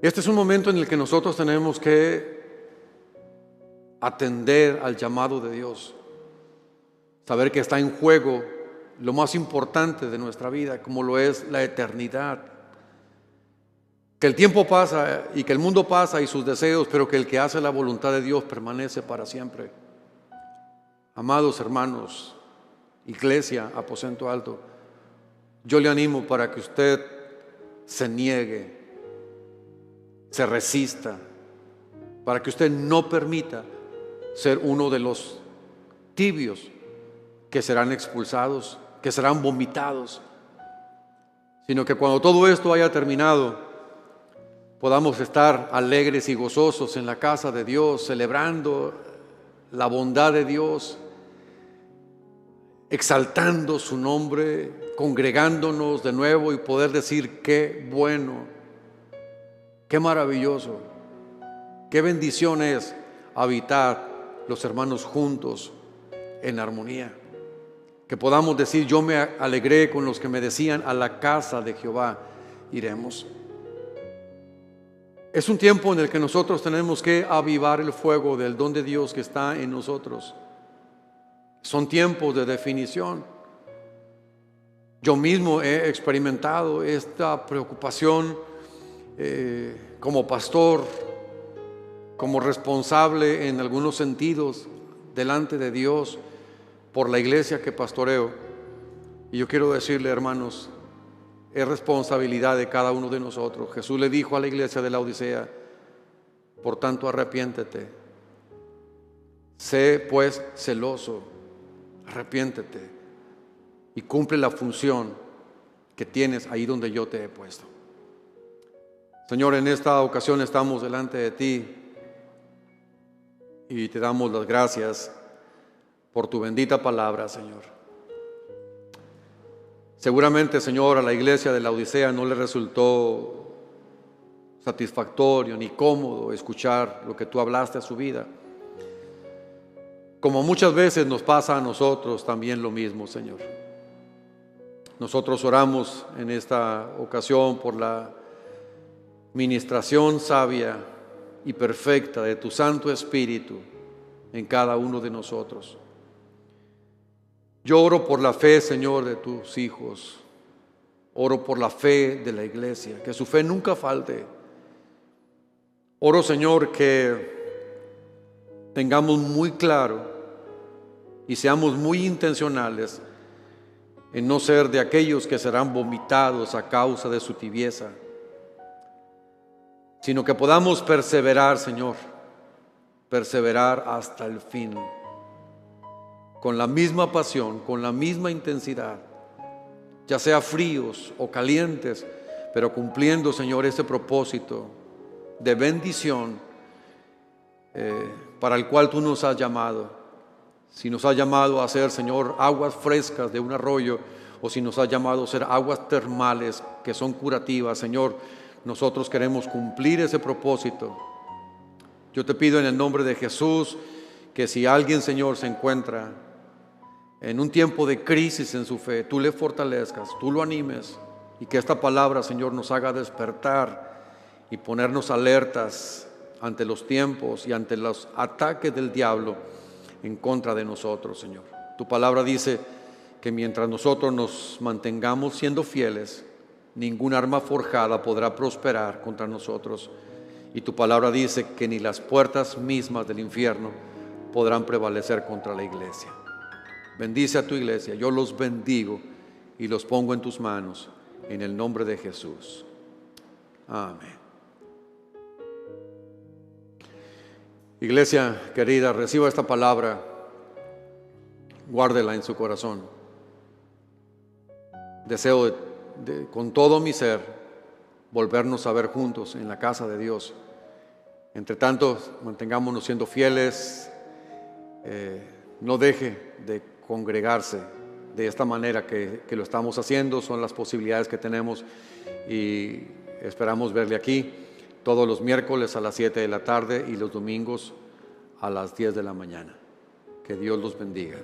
Este es un momento en el que nosotros tenemos que atender al llamado de Dios, saber que está en juego lo más importante de nuestra vida, como lo es la eternidad. Que el tiempo pasa y que el mundo pasa y sus deseos, pero que el que hace la voluntad de Dios permanece para siempre. Amados hermanos, iglesia, aposento alto, yo le animo para que usted se niegue, se resista, para que usted no permita ser uno de los tibios que serán expulsados, que serán vomitados, sino que cuando todo esto haya terminado, podamos estar alegres y gozosos en la casa de Dios, celebrando la bondad de Dios, exaltando su nombre, congregándonos de nuevo y poder decir qué bueno, qué maravilloso, qué bendición es habitar los hermanos juntos en armonía. Que podamos decir, yo me alegré con los que me decían, a la casa de Jehová iremos. Es un tiempo en el que nosotros tenemos que avivar el fuego del don de Dios que está en nosotros. Son tiempos de definición. Yo mismo he experimentado esta preocupación como pastor, como responsable en algunos sentidos delante de Dios por la iglesia que pastoreo. Y yo quiero decirle, hermanos, es responsabilidad de cada uno de nosotros. Jesús le dijo a la iglesia de Laodicea, por tanto arrepiéntete, sé pues celoso, arrepiéntete y cumple la función que tienes ahí donde yo te he puesto. Señor, en esta ocasión estamos delante de ti y te damos las gracias por tu bendita palabra, Señor. Seguramente, Señor, a la iglesia de Laodicea no le resultó satisfactorio ni cómodo escuchar lo que tú hablaste a su vida. Como muchas veces nos pasa a nosotros también lo mismo, Señor. Nosotros oramos en esta ocasión por la ministración sabia y perfecta de tu Santo Espíritu en cada uno de nosotros. Yo oro por la fe, Señor, de tus hijos. Oro por la fe de la iglesia, que su fe nunca falte. Oro, Señor, que tengamos muy claro y seamos muy intencionales en no ser de aquellos que serán vomitados a causa de su tibieza, sino que podamos perseverar, Señor, perseverar hasta el fin, con la misma pasión, con la misma intensidad, ya sea fríos o calientes, pero cumpliendo, Señor, ese propósito de bendición para el cual tú nos has llamado. Si nos has llamado a ser, Señor, aguas frescas de un arroyo, o si nos has llamado a ser aguas termales que son curativas, Señor, nosotros queremos cumplir ese propósito. Yo te pido en el nombre de Jesús que si alguien, Señor, se encuentra en un tiempo de crisis en su fe, tú le fortalezcas, tú lo animes, y que esta palabra, Señor, nos haga despertar y ponernos alertas ante los tiempos y ante los ataques del diablo en contra de nosotros, Señor. Tu palabra dice que mientras nosotros nos mantengamos siendo fieles, ningún arma forjada podrá prosperar contra nosotros. Y tu palabra dice que ni las puertas mismas del infierno podrán prevalecer contra la iglesia. Bendice a tu iglesia, yo los bendigo y los pongo en tus manos, en el nombre de Jesús. Amén. Iglesia querida, reciba esta palabra, guárdela en su corazón. Deseo con todo mi ser volvernos a ver juntos en la casa de Dios. Entre tanto, mantengámonos siendo fieles, no deje de congregarse de esta manera que lo estamos haciendo. Son las posibilidades que tenemos y esperamos verle aquí todos los miércoles a las 7 de la tarde y los domingos a las 10 de la mañana. Que Dios los bendiga.